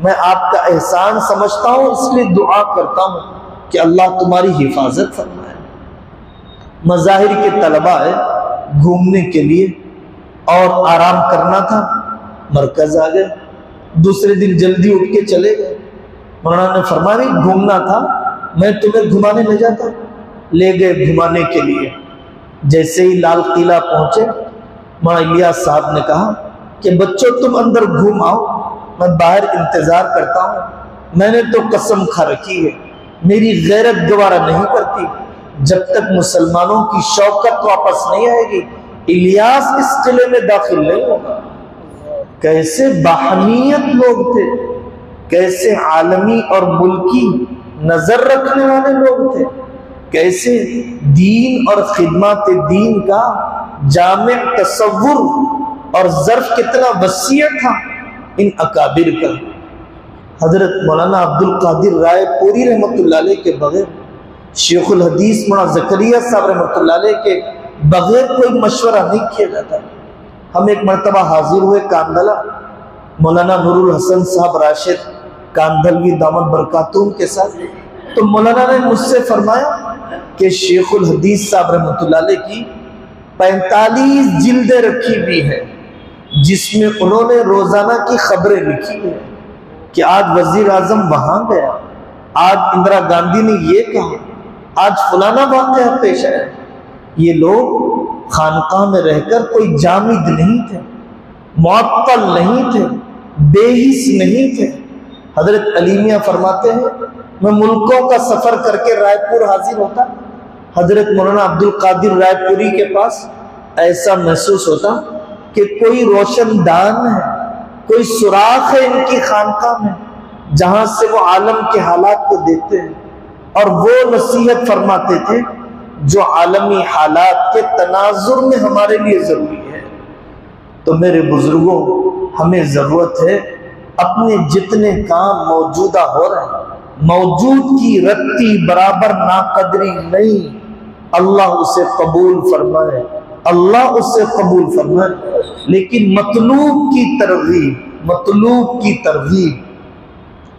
میں آپ کا احسان سمجھتا ہوں، اس لیے دعا کرتا ہوں۔ کہ اللہ تمہاری حفاظت فرمائے۔ مظاہر کے طلباء گھومنے کے لیے اور آرام کرنا تھا، مرکز آ گئے، دوسرے دن جلدی اٹھ کے چلے گئے۔ مولانا نے فرمایا گھومنا تھا، میں تمہیں گھمانے لے جاتا، لے گئے گھمانے کے لیے۔ جیسے ہی لال قلعہ پہنچے، مولانا الیاس صاحب نے کہا کہ بچوں تم اندر گھوم آؤ، میں باہر انتظار کرتا ہوں۔ میں نے تو قسم کھا رکھی ہے، میری غیرت گوارا نہیں کرتی جب تک مسلمانوں کی شوکت واپس نہیں آئے گی الیاس اس قلعے میں داخل نہیں ہوگا۔ کیسے باہمیت لوگ تھے، کیسے عالمی اور ملکی نظر رکھنے والے لوگ تھے، کیسے دین اور خدمات دین کا جامع تصور اور ظرف کتنا وسیع تھا ان اکابر کا۔ حضرت مولانا عبد القادر رائے پوری رحمۃ اللہ علیہ کے بغیر، شیخ الحدیث مولانا زکریا صاحب رحمۃ اللہ علیہ کے بغیر کوئی مشورہ نہیں کیا جاتا۔ ہم ایک مرتبہ حاضر ہوئے کاندھلا، مولانا نور الحسن صاحب راشد کاندھلوی دامت برکاتہم کے ساتھ، تو مولانا نے مجھ سے فرمایا کہ شیخ الحدیث صاحب رحمۃ اللہ علیہ کی 45 جلدیں رکھی ہوئی ہیں جس میں انہوں نے روزانہ کی خبریں لکھی ہیں کہ آج وزیر اعظم وہاں گیا، آج اندرا گاندھی نے یہ کہا، آج فلانا واقعہ پیش آیا۔ یہ لوگ خانقاہ میں رہ کر کوئی جامد نہیں تھے، معطل نہیں تھے، بے حس نہیں تھے۔ حضرت علی میاں فرماتے ہیں میں ملکوں کا سفر کر کے رائے پور حاضر ہوتا، حضرت مولانا عبد القادر رائے پوری کے پاس ایسا محسوس ہوتا کہ کوئی روشن دان ہے، کوئی سوراخ ہے ان کی خانقاہ میں جہاں سے وہ عالم کے حالات کو دیکھتے ہیں، اور وہ نصیحت فرماتے تھے جو عالمی حالات کے تناظر میں ہمارے لیے ضروری ہے۔ تو میرے بزرگوں، ہمیں ضرورت ہے اپنے جتنے کام موجودہ ہو رہے ہیں، موجود کی رتی برابر ناقدری نہیں، اللہ اسے قبول فرمائے، اللہ اسے قبول فرمائے، لیکن مطلوب کی ترغیب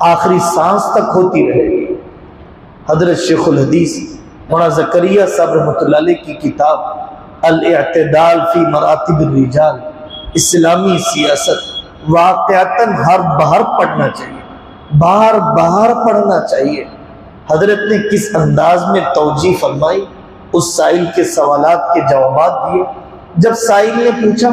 آخری سانس تک ہوتی رہے گی۔ حضرت شیخ الحدیث مولانا زکریا صاحب رحمۃ اللہ علیہ کی کتاب الاعتدال فی مراتب الرجال، اسلامی سیاست، واقعتاً ہر بہر پڑھنا چاہیے، بہر پڑھنا چاہیے۔ حضرت نے کس انداز میں توجیہ فرمائی، اس سائل کے سوالات کے جوابات دیے۔ جب سائل نے پوچھا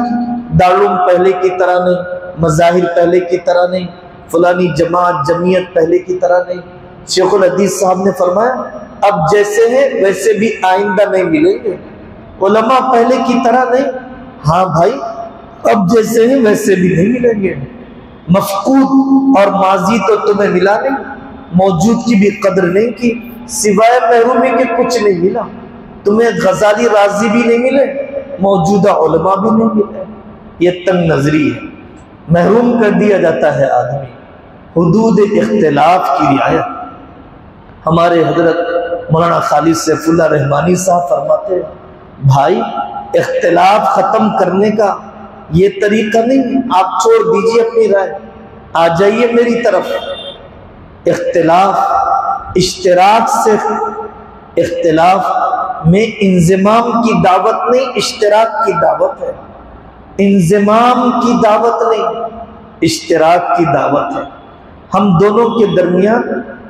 دارالعلوم پہلے کی طرح نہیں، مظاہر پہلے کی طرح نہیں، فلانی جماعت جمعیت پہلے کی طرح نہیں، شیخ الحدیث صاحب نے فرمایا اب جیسے ہیں ویسے بھی آئندہ نہیں ملیں گے، علماء پہلے کی طرح نہیں، ہاں بھائی اب جیسے ہیں ویسے بھی نہیں ملیں گے، مفقود اور ماضی تو تمہیں ملا نہیں، موجود کی بھی قدر نہیں کی، سوائے محرومی کے کچھ نہیں ملا، تمہیں غزالی رازی بھی نہیں ملے، موجودہ علماء بھی نہیں ملے۔ یہ تنگ نظری ہے، محروم کر دیا جاتا ہے آدمی۔ حدود اختلاف کی رعایت، ہمارے حضرت مولانا خالد سیف اللہ رحمانی صاحب فرماتے ہیں بھائی اختلاف ختم کرنے کا یہ طریقہ نہیں، آپ چھوڑ دیجئے اپنی رائے، آ جائیے میری طرف۔ اختلاف اشتراک سے، اختلاف میں انضمام کی دعوت نہیں، اشتراک کی دعوت ہے، انضمام کی دعوت نہیں، اشتراک کی دعوت ہے۔ ہم دونوں کے درمیان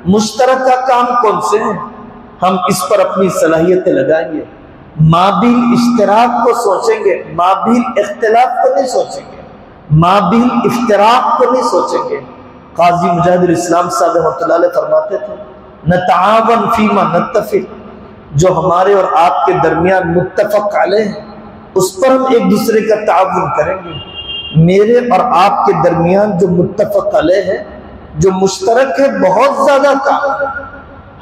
مشترکہ کام کون سے ہیں، ہم اس پر اپنی صلاحیتیں لگائیں گے، مابین اشتراک کو سوچیں گے، مابین اختلاف کو نہیں سوچیں گے، مابین افتراق کو نہیں سوچیں گے۔ قاضی مجاہد الاسلام صاحب رحمۃ اللہ علیہ فرماتے تھے نتعاون فیما نتفق، جو ہمارے اور آپ کے درمیان متفق علیہ ہے اس پر ہم ایک دوسرے کا تعاون کریں گے، میرے اور آپ کے درمیان جو متفق علیہ ہے، جو مشترک ہے، بہت زیادہ کام ہے،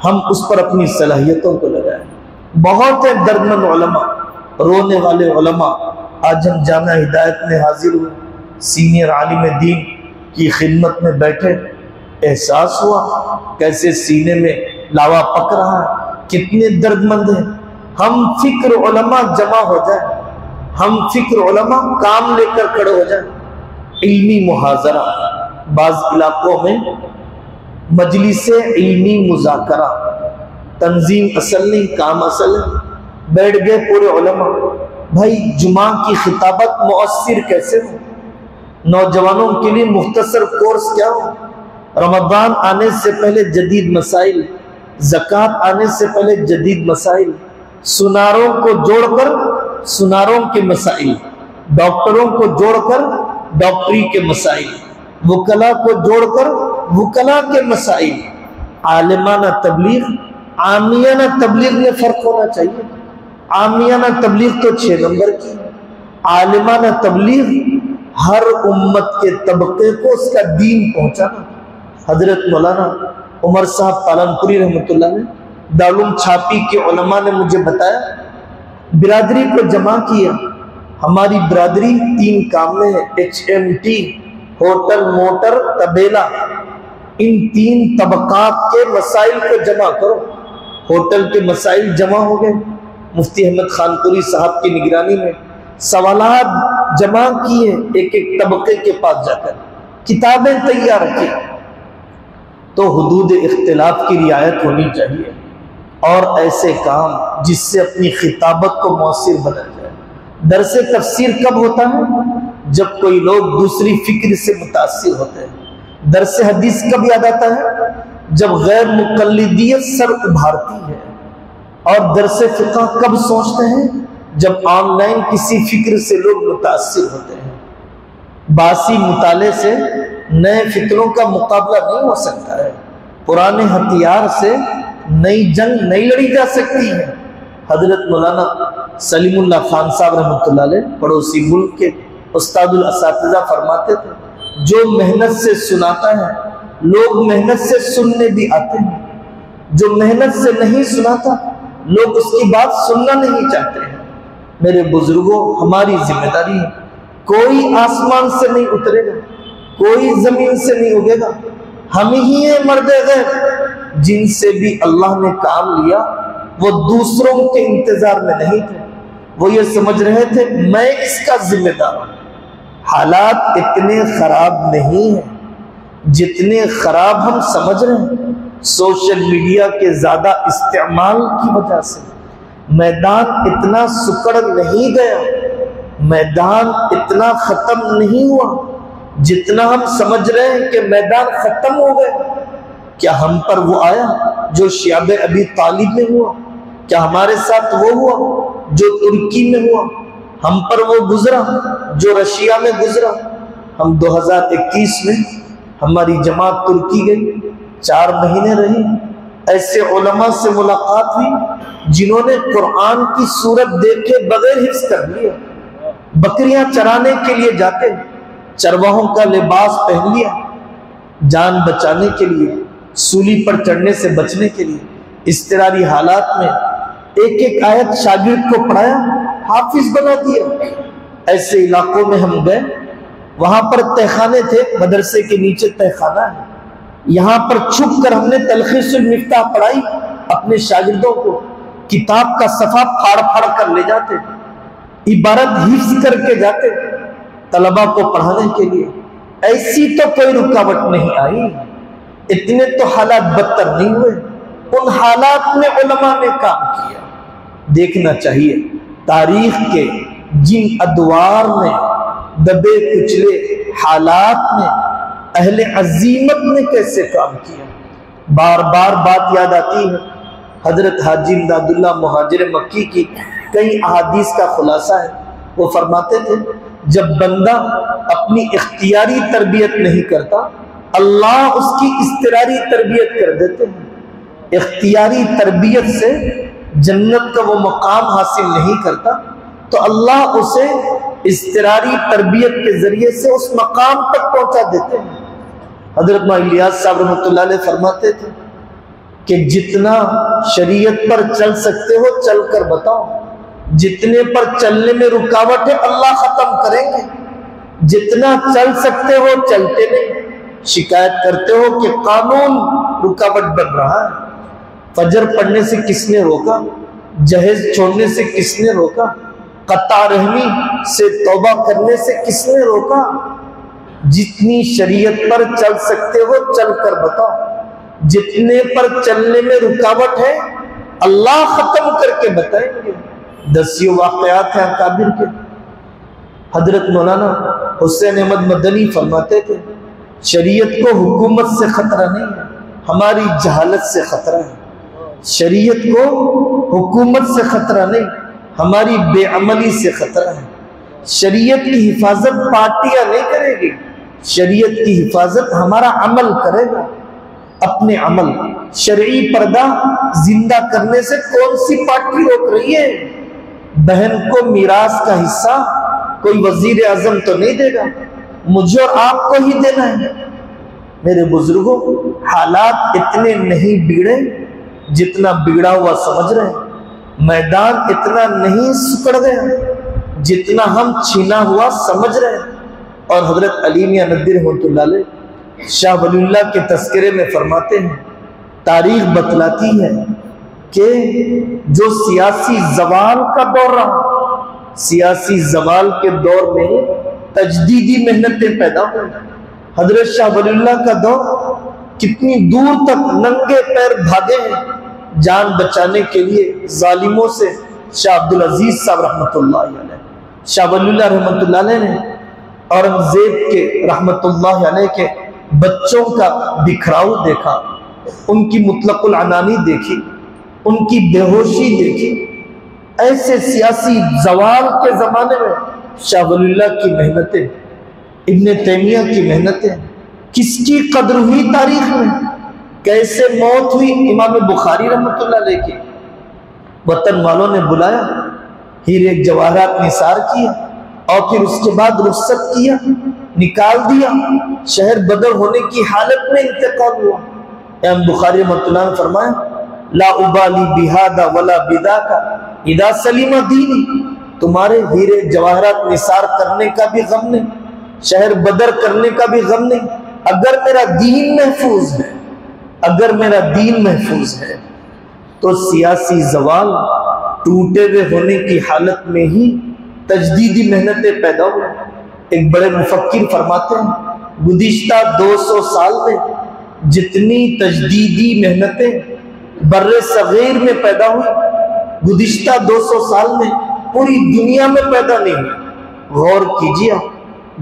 ہم اس پر اپنی صلاحیتوں کو لگائیں۔ بہت ہے دردمند علماء، رونے والے علماء، آج ہم جامعہ ہدایت میں حاضر ہوئے، سینئر عالم دین کی خدمت میں بیٹھے، احساس ہوا کیسے سینے میں لاوا پک رہا ہے، کتنے درد مند ہیں۔ ہم فکر علماء جمع ہو جائیں، ہم فکر علماء کام لے کر کھڑے ہو جائیں، علمی محاضرہ، بعض علاقوں میں مجلس علمی مذاکرہ، تنظیم اصل نہیں، کام اصل ہے۔ بیٹھ گئے پورے علماء، بھائی جمعہ کی خطابت مؤثر کیسے ہو، نوجوانوں کے لیے مختصر کورس کیا ہو، رمضان آنے سے پہلے جدید مسائل، زکوٰۃ آنے سے پہلے جدید مسائل، سناروں کو جوڑ کر سناروں کے مسائل، ڈاکٹروں کو جوڑ کر ڈاکٹری کے مسائل، وکلا کو جوڑ کر وکلا کے مسائل۔ عالمانہ تبلیغ عامیانہ تبلیغ میں فرق ہونا چاہیے۔ عامیانہ تبلیغ تو 6 نمبر کی، عالمانہ تبلیغ ہر امت کے طبقے کو اس کا دین پہنچانا۔ حضرت مولانا عمر صاحب پالنپوری رحمۃ اللہ نے دارالعلوم چھاپی کے علماء نے مجھے بتایا، برادری کو جمع کیا۔ ہماری برادری 3 کام میں ہے، HMT، ہوٹل، موٹر، طبیلہ، ان 3 طبقات کے مسائل کو جمع کرو۔ ہوٹل کے مسائل جمع ہو گئے، مفتی احمد خان پوری صاحب کی نگرانی میں سوالات جمع کیے، ایک طبقے کے پاس جا کر کتابیں تیار کی۔ تو حدود اختلاف کی رعایت ہونی چاہیے، اور ایسے کام جس سے اپنی خطابت کو مؤثر بنا جائے۔ درس تفسیر کب ہوتا ہے؟ جب کوئی لوگ دوسری فکر سے متاثر ہوتے ہیں۔ درس حدیث کب یاد آتا ہے؟ جب غیر مقلدیت سر ابھارتی ہے۔ اور درس فقہ کب سوچتے ہیں؟ جب آن لائن کسی فکر سے لوگ متاثر ہوتے ہیں۔ باسی مطالعے سے نئے فکروں کا مقابلہ نہیں ہو سکتا ہے، پرانے ہتھیار سے نئی جنگ نہیں لڑی جا سکتی ہے۔ حضرت مولانا سلیم اللہ خان صاحب رحمۃ اللہ علیہ پڑوسی ملک کے استاد الاساتذہ فرماتے تھے، جو محنت سے سناتا ہے لوگ محنت سے سننے بھی آتے ہیں، جو محنت سے نہیں سناتا لوگ اس کی بات سننا نہیں چاہتے ہیں۔ میرے بزرگوں، ہماری ذمہ داری ہے، کوئی آسمان سے نہیں اترے گا، کوئی زمین سے نہیں اگے گا، ہم ہی ہیں مرد غیب۔ جن سے بھی اللہ نے کام لیا وہ دوسروں کے انتظار میں نہیں تھے، وہ یہ سمجھ رہے تھے میں اس کا ذمہ دار ہوں۔ حالات اتنے خراب نہیں ہیں جتنے خراب ہم سمجھ رہے ہیں۔ سوشل میڈیا کے زیادہ استعمال کی وجہ سے میدان اتنا سکڑ نہیں گیا، میدان اتنا ختم نہیں ہوا جتنا ہم سمجھ رہے ہیں کہ میدان ختم ہو گئے۔ کیا ہم پر وہ آیا جو شیاب ابی طالب میں ہوا؟ کیا ہمارے ساتھ وہ ہوا جو ترکی میں ہوا؟ ہم پر وہ گزرا جو رشیا میں گزرا؟ ہم 2021 میں ہماری جماعت ترکی گئی، 4 مہینے رہی، ایسے علماء سے ملاقات ہوئی جنہوں نے قرآن کی صورت دیکھ کے بغیر حفظ کر لیا، بکریاں چرانے کے لیے جاتے چرواہوں کا لباس پہن لیا، جان بچانے کے لیے، سولی پر چڑھنے سے بچنے کے لیے۔ اضطراری حالات میں ایک ایک آیت شاگرد کو پڑھایا، حافظ بنا دیا۔ ایسے علاقوں میں ہم گئے، وہاں پر تہخانے تھے، مدرسے کے نیچے تہخانہ ہے، یہاں پر چھپ کر ہم نے تلخیص المفتاح پڑھائی اپنے شاگردوں کو، کتاب کا صفحہ پھاڑ پھاڑ کر لے جاتے، عبارت حفظ کر کے جاتے طلبہ کو پڑھانے کے لیے۔ ایسی تو کوئی رکاوٹ نہیں آئی، اتنے تو حالات بدتر نہیں ہوئے، ان حالات میں علماء نے کام کیا۔ دیکھنا چاہیے تاریخ کے جن ادوار میں دبے کچلے حالات میں اہل عزیمت نے کیسے کام کیا۔ بار بار بات یاد آتی ہے حضرت حاجی امداد اللہ مہاجر مکی کی کئی احادیث کا خلاصہ ہے۔ وہ فرماتے تھے جب بندہ اپنی اختیاری تربیت نہیں کرتا اللہ اس کی اضطراری تربیت کر دیتے ہیں۔ اختیاری تربیت سے جنت کا وہ مقام حاصل نہیں کرتا تو اللہ اسے اضطراری تربیت کے ذریعے سے اس مقام تک پہنچا دیتے ہیں۔ حضرت مولانا الیاس صاحب رحمۃ اللہ علیہ فرماتے تھے کہ جتنا شریعت پر چل سکتے ہو چل کر بتاؤ، جتنے پر چلنے میں رکاوٹ ہے اللہ ختم کریں گے، جتنا چل سکتے ہو چلتے نہیں، شکایت کرتے ہو کہ قانون رکاوٹ بن رہا ہے۔ فجر پڑھنے سے کس نے روکا؟ جہیز چھوڑنے سے کس نے روکا؟ قطع رحمی سے توبہ کرنے سے کس نے روکا؟ جتنی شریعت پر چل سکتے ہو چل کر بتاؤ، جتنے پر چلنے میں رکاوٹ ہے اللہ ختم کر کے بتائیں گے۔ دسیوں واقعات ہیں اکابر کے۔ حضرت مولانا حسین احمد مدنی فرماتے تھے شریعت کو حکومت سے خطرہ نہیں ہے، ہماری جہالت سے خطرہ ہے۔ شریعت کو حکومت سے خطرہ نہیں، ہماری بے عملی سے خطرہ ہے۔ شریعت کی حفاظت پارٹیاں نہیں کرے گی، شریعت کی حفاظت ہمارا عمل کرے گا۔ اپنے عمل شرعی پردہ زندہ کرنے سے کون سی پارٹی روک رہی ہے؟ بہن کو میراث کا حصہ کوئی وزیر اعظم تو نہیں دے گا، مجھے اور آپ کو ہی دینا ہے۔ میرے بزرگوں، حالات اتنے نہیں بگڑے جتنا بگڑا ہوا سمجھ رہے ہیں، میدان اتنا نہیں سکڑ گیا جتنا ہم چھینا ہوا سمجھ رہے ہیں۔ اور حضرت علی میاں ندوی رحمۃ اللہ علیہ شاہ ولی اللہ کے تذکرے میں فرماتے ہیں تاریخ بتلاتی ہے کہ جو سیاسی زوال کا دور رہا، سیاسی زوال کے دور میں تجدیدی محنتیں پیدا ہوئی۔ حضرت شاہ ولی اللہ کا دور کتنی دور تک ننگے پیر بھاگے ہیں جان بچانے کے لیے ظالموں سے۔ شاہ عبدالعزیز صاحب رحمۃ اللہ علیہ، شاہ ولی اللہ رحمۃ اللہ علیہ نے اورنگزیب کے رحمۃ اللہ علیہ کے بچوں کا بکھراؤ دیکھا، ان کی مطلق العنانی دیکھی، ان کی بے ہوشی دیکھی۔ ایسے سیاسی زوال کے زمانے میں شاہ ولی اللہ کی محنتیں، ابن تیمیہ کی محنتیں کس کی قدر ہوئی تاریخ میں؟ کیسے موت ہوئی امام بخاری رحمۃ اللہ علیہ کی؟ وطن والوں نے بلایا، ہیرے جواہرات نثار کیا اور پھر اس کے بعد رخصت کیا، نکال دیا، شہر بدر ہونے کی حالت میں انتقال ہوا۔ امام بخاری رحمۃ اللہ نے فرمایا لا ابالی بہذا ولا بذاک اذا سلم دینی، تمہارے ہیرے جواہرات نثار کرنے کا بھی غم نہیں، شہر بدر کرنے کا بھی غم نہیں، اگر میرا دین محفوظ ہے، اگر میرا دین محفوظ ہے تو سیاسی زوال ٹوٹے ہوئے ہونے کی حالت میں ہی تجدیدی محنتیں پیدا ہوئیں۔ ایک بڑے مفکر فرماتے ہیں گزشتہ 200 سال میں جتنی تجدیدی محنتیں بر صغیر میں پیدا ہوئی، گزشتہ 200 سال میں پوری دنیا میں پیدا نہیں ہوئی۔ غور کیجیے،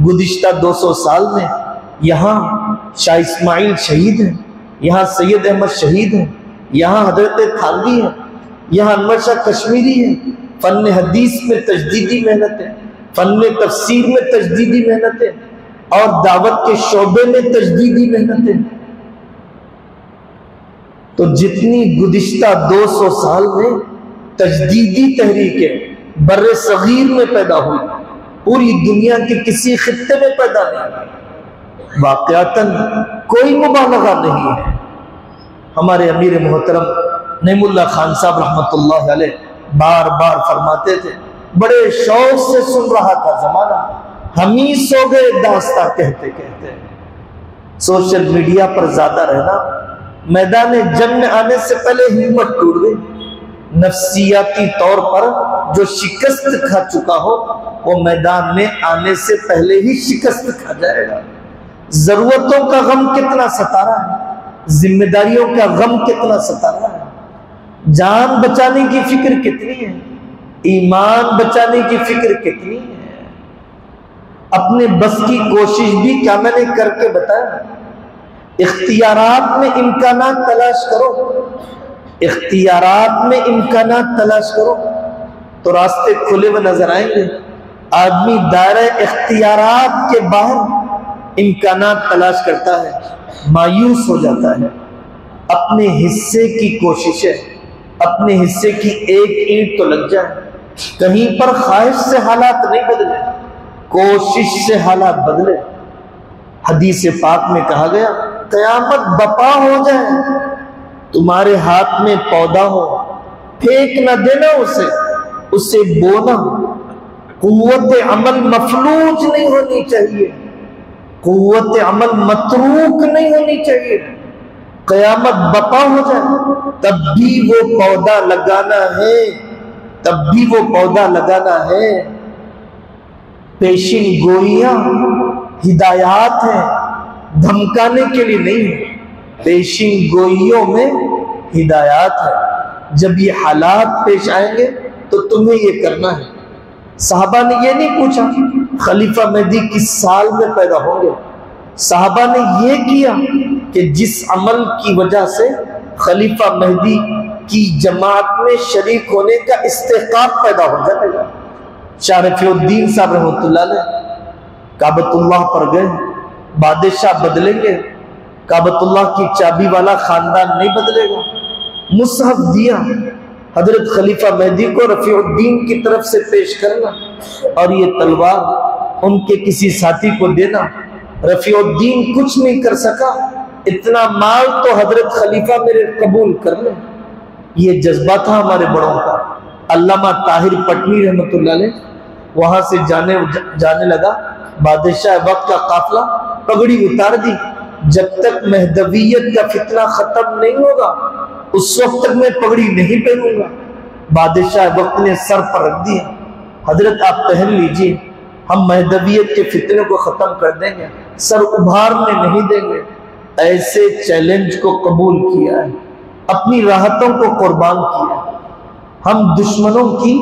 گزشتہ 200 سال میں یہاں شاہ اسماعیل شہید ہیں، یہاں سید احمد شہید ہیں، یہاں حضرت تھانوی ہیں، یہاں انور شاہ کشمیری ہیں۔ فن حدیث میں تجدیدی محنتیں، فن تفسیر میں تجدیدی محنتیں، اور دعوت کے شعبے میں تجدیدی محنتیں۔ تو جتنی گزشتہ 200 سال میں تجدیدی تحریکیں بر صغیر میں پیدا ہوئی، پوری دنیا کے کسی خطے میں پیدا نہیں ہوئی۔ واقعتاً کوئی مبالغہ نہیں ہے۔ ہمارے امیر محترم نعیم اللہ خان صاحب رحمۃ اللہ علیہ بار بار فرماتے تھے، بڑے شوق سے سن رہا تھا زمانہ، ہم ہی سو گئے داستاں کہتے کہتے۔ سوشل میڈیا پر زیادہ رہنا، میدان جنگ میں آنے سے پہلے ہمت ٹوٹ گئی۔ نفسیاتی طور پر جو شکست کھا چکا ہو وہ میدان میں آنے سے پہلے ہی شکست کھا جائے گا۔ ضرورتوں کا غم کتنا ستا رہا ہے، ذمہ داریوں کا غم کتنا ستا رہا ہے، جان بچانے کی فکر کتنی ہے، ایمان بچانے کی فکر کتنی ہے۔ اپنے بس کی کوشش بھی کیا میں نے کر کے بتایا؟ اختیارات میں امکانات تلاش کرو، اختیارات میں امکانات تلاش کرو تو راستے کھلے ہوئے نظر آئیں گے۔ آدمی دائرہ اختیارات کے باہر امکانات تلاش کرتا ہے، مایوس ہو جاتا ہے۔ اپنے حصے کی کوششیں، اپنے حصے کی ایک اینٹ تو لگ جائے۔ کہیں پر خواہش سے حالات نہیں بدلے، کوشش سے حالات بدلے۔ حدیث پاک میں کہا گیا قیامت بپا ہو جائے، تمہارے ہاتھ میں پودا ہو، پھینک نہ دینا اسے بونا۔ قوت عمل مفلوج نہیں ہونی چاہیے، قوت عمل متروک نہیں ہونی چاہیے۔ قیامت بپا ہو جائے تب بھی وہ پودا لگانا ہے، تب بھی وہ پودا لگانا ہے۔ پیشن گوئیاں ہدایات ہیں، دھمکانے کے لیے نہیں ہے۔ پیشن گوئیوں میں ہدایات ہے۔ جب یہ حالات پیش آئیں گے تو تمہیں یہ کرنا ہے۔ صحابہ نے یہ نہیں پوچھا خلیفہ مہدی کس سال میں پیدا ہوں گے، صحابہ نے یہ کیا کہ جس عمل کی وجہ سے خلیفہ مہدی کی جماعت میں شریک ہونے کا استحقاق پیدا ہو جائے گا۔ شاہ رفیع الدین صاحب رحمۃ اللہ علیہ کعبۃ اللہ پر گئے، بادشاہ بدلیں گے، کعبۃ اللہ کی چابی والا خاندان نہیں بدلے گا۔ مصحف دیا حضرت خلیفہ مہدی کو رفیع الدین کی طرف سے پیش کرنا، اور یہ تلوار ان کے کسی ساتھی کو دینا۔ رفیع الدین کچھ نہیں کر سکا، اتنا مال تو حضرت خلیفہ میرے قبول کر لیں۔ یہ جذبہ تھا ہمارے بڑوں کا۔ علامہ طاہر پٹنی رحمۃ اللہ علیہ وہاں سے جانے لگا، بادشاہ وقت کا قافلہ پگڑی اتار دی، جب تک مہدویت کا فتنہ ختم نہیں ہوگا اس وقت تک میں پگڑی نہیں پہنوں گا۔ بادشاہ وقت نے سر پر رکھ دیا، حضرت آپ پہن لیجئے، ہم مہدویت کے فتنے کو ختم کر دیں گے، سر ابھارنے نہیں دیں گے۔ ایسے چیلنج کو قبول کیا ہے، اپنی راحتوں کو قربان کیا ہے۔ ہم دشمنوں کی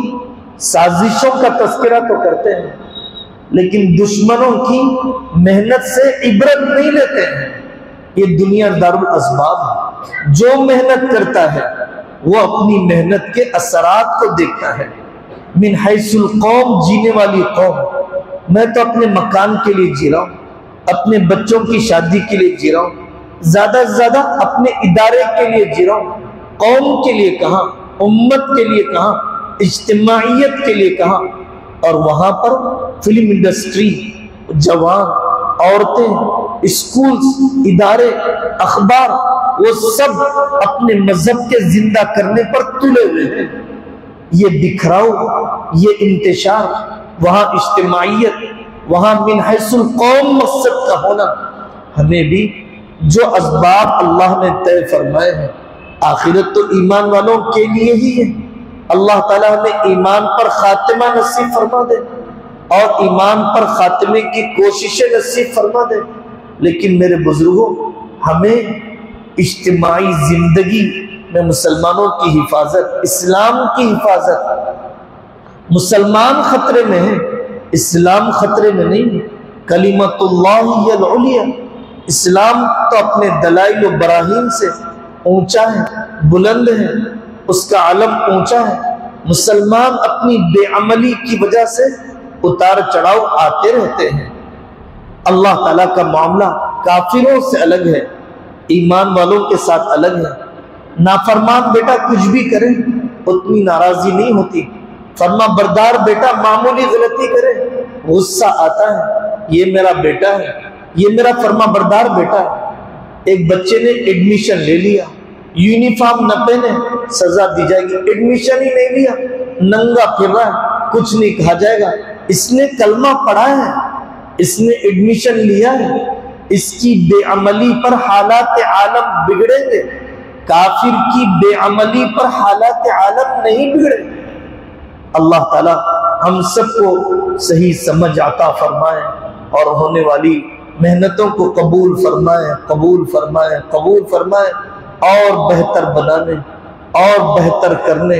سازشوں کا تذکرہ تو کرتے ہیں، لیکن دشمنوں کی محنت سے عبرت نہیں لیتے ہیں۔ یہ دنیا دارالاسباب ہے، جو محنت کرتا ہے وہ اپنی محنت کے اثرات کو دیکھتا ہے۔ من حیث القوم، جینے والی قوم، میں تو اپنے مکان کے لیے جی رہا ہوں، اپنے بچوں کی شادی کے لیے جی رہا ہوں، زیادہ سے زیادہ اپنے ادارے کے لیے جی رہا ہوں، قوم کے لیے کہاں، امت کے لیے کہاں، اجتماعیت کے لیے کہاں۔ اور وہاں پر فلم انڈسٹری، جوان، عورتیں، اسکولز، ادارے، اخبار، وہ سب اپنے مذہب کے زندہ کرنے پر تلے ہوئے ہیں۔ یہ بکھراؤ، یہ انتشار، وہاں اجتماعیت، وہاں من حیث القوم مقصد کا ہونا، ہمیں بھی جو اسباب اللہ نے طے فرمائے ہیں، آخرت تو ایمان والوں کے لیے ہی ہے۔ اللہ تعالیٰ ہمیں ایمان پر خاتمہ نصیب فرما دے اور ایمان پر خاتمے کی کوششیں نصیب فرما دے۔ لیکن میرے بزرگوں، ہمیں اجتماعی زندگی میں مسلمانوں کی حفاظت، اسلام کی حفاظت، مسلمان خطرے میں ہے، اسلام خطرے میں نہیں۔ کلمۃ اللہ ہی العلیہ، اسلام تو اپنے دلائل و براہین سے اونچا ہے، بلند ہے، اس کا علم اونچا ہے۔ مسلمان اپنی بے عملی کی وجہ سے اتار چڑھاؤ آتے رہتے ہیں۔ اللہ تعالیٰ کا معاملہ کافروں سے الگ ہے، ایمان والوں کے ساتھ الگ ہے۔ نافرمان بیٹا کچھ بھی کرے اتنی ناراضی نہیں ہوتی، فرما بردار بیٹا معمولی غلطی کرے غصہ آتا ہے، یہ میرا بیٹا ہے، یہ میرا فرما بردار بیٹا ہے۔ ایک بچے نے ایڈمیشن لے لیا، یونیفارم نہ پہنے سزا دی جائے گی، ایڈمیشن ہی نہیں لیا، ننگا پھر رہا ہے، کچھ نہیں کہا جائے گا۔ اس نے کلمہ پڑھا ہے، اس نے ایڈمیشن لیا ہے، اس کی بے عملی پر حالات عالم بگڑیں گے، کافر کی بے عملی پر حالات عالم نہیں بگڑے۔ اللہ تعالی ہم سب کو صحیح سمجھ عطا فرمائے اور ہونے والی محنتوں کو قبول فرمائے، قبول فرمائے، قبول فرمائے، اور بہتر بنانے اور بہتر کرنے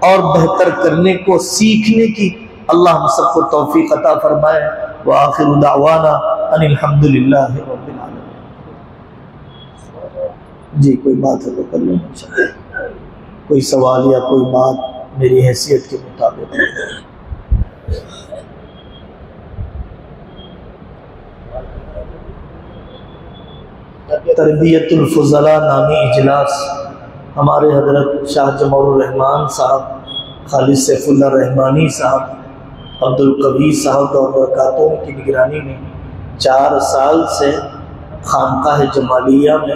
اور بہتر کرنے کو سیکھنے کی اللہ ہم سب کو توفیق عطا فرمائے۔ وآخر دعوانا ان الحمد للہ رب العالمین۔ جی کوئی بات ہے تو کر لیں، کوئی سوال یا کوئی بات میری حیثیت کے مطابق۔ تربیت الفضلاء نامی اجلاس ہمارے حضرت شاہ جمال الرحمان صاحب، خالد سیف اللہ رحمانی صاحب، عبد القوی صاحب اور برکاتوں کی نگرانی میں 4 سال سے خانقاہ جمالیہ میں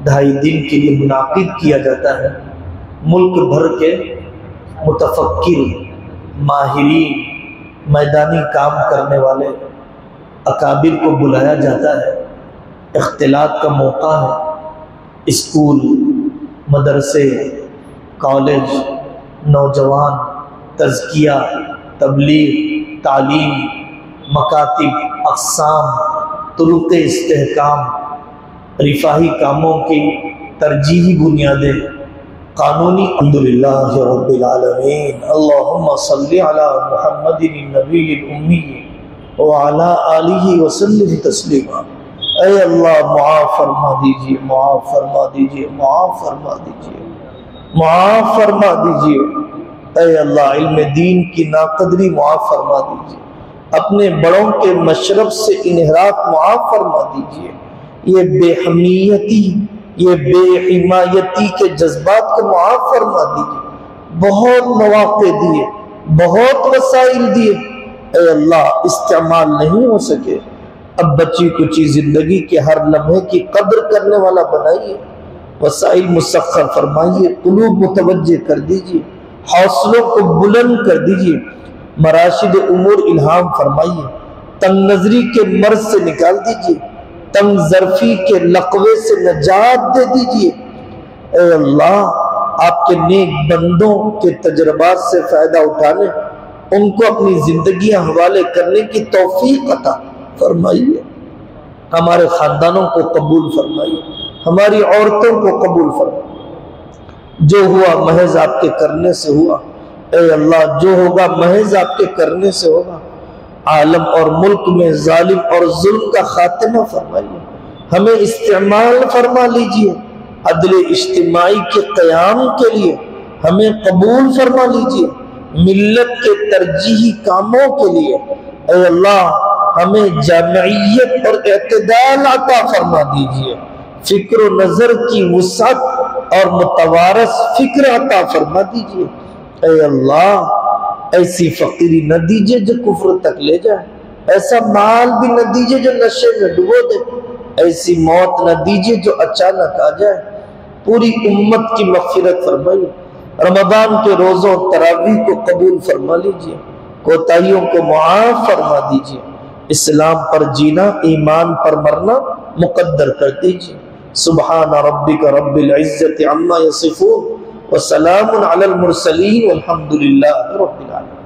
2.5 دن کے لیے منعقد کیا جاتا ہے۔ ملک بھر کے متفکر، ماہرین، میدانی کام کرنے والے اکابر کو بلایا جاتا ہے۔ اختلاط کا موقع ہے، اسکول، مدرسے، کالج، نوجوان، تزکیہ، تبلیغ، تعلیم، مکاتب، اقسام، طرق استحکام، رفاہی کاموں کی ترجیحی بنیادیں، قانونی الحمدللہ رب العالمین اللہم صلی علی محمد النبی الامی وعلی آلہ وسلم تسلیما۔ اے اللہ معاف فرما دیجئے، معاف فرما دیجئے، معاف فرما دیجئے، معاف فرما دیجئے۔ اے اللہ علم دین کی ناقدری معاف فرما دیجئے، اپنے بڑوں کے مشرب سے انحراف معاف فرما دیجئے، یہ بے حمیتی، یہ بے حمایتی کے جذبات کو معاف فرما دیجئے۔ بہت مواقع دیے، بہت وسائل دیے، اے اللہ استعمال نہیں ہو سکے، اب بچی کچی زندگی کے ہر لمحے کی قدر کرنے والا بنائیے، وسائل مسخر فرمائیے، قلوب متوجہ کر دیجئے، حوصلوں کو بلند کر دیجئے، مراشد امور الہام فرمائیے، تنگ نظری کے مرض سے نکال دیجئے، تنگ ظرفی کے لقوے سے نجات دے دیجئے۔ اے اللہ آپ کے نیک بندوں کے تجربات سے فائدہ اٹھانے، ان کو اپنی زندگیاں حوالے کرنے کی توفیق عطا فرمائیے، ہمارے خاندانوں کو قبول فرمائیے، ہماری عورتوں کو قبول فرمائیے۔ جو ہوا محض آپ کے کرنے سے ہوا، اے اللہ جو ہوگا محض آپ کے کرنے سے ہوگا۔ عالم اور ملک میں ظالم اور ظلم کا خاتمہ فرمائیے، ہمیں استعمال فرما لیجئے، عدل اجتماعی کے قیام کے لیے ہمیں قبول فرما لیجئے، ملت کے ترجیحی کاموں کے لیے اے اللہ ہمیں جامعیت اور اعتدال عطا فرما دیجئے، فکر و نظر کی وسعت اور متوارث فکر عطا فرما دیجئے۔ اے اللہ ایسی فقیری نہ دیجئے جو کفر تک لے جائے، ایسا مال بھی نہ دیجئے جو نشے میں ڈبو دے، ایسی موت نہ دیجئے جو اچانک آ جائے۔ پوری امت کی مغفرت فرمائیے، رمضان کے روزوں تراویح کو قبول فرما لیجئے، کوتاہیوں کو معاف فرما دیجئے، اسلام پر جینا ایمان پر مرنا مقدر کر دیجئے۔ سبحان ربک رب العزت عما یصفون وسلام علی المرسلین والحمد للہ رب العالمین۔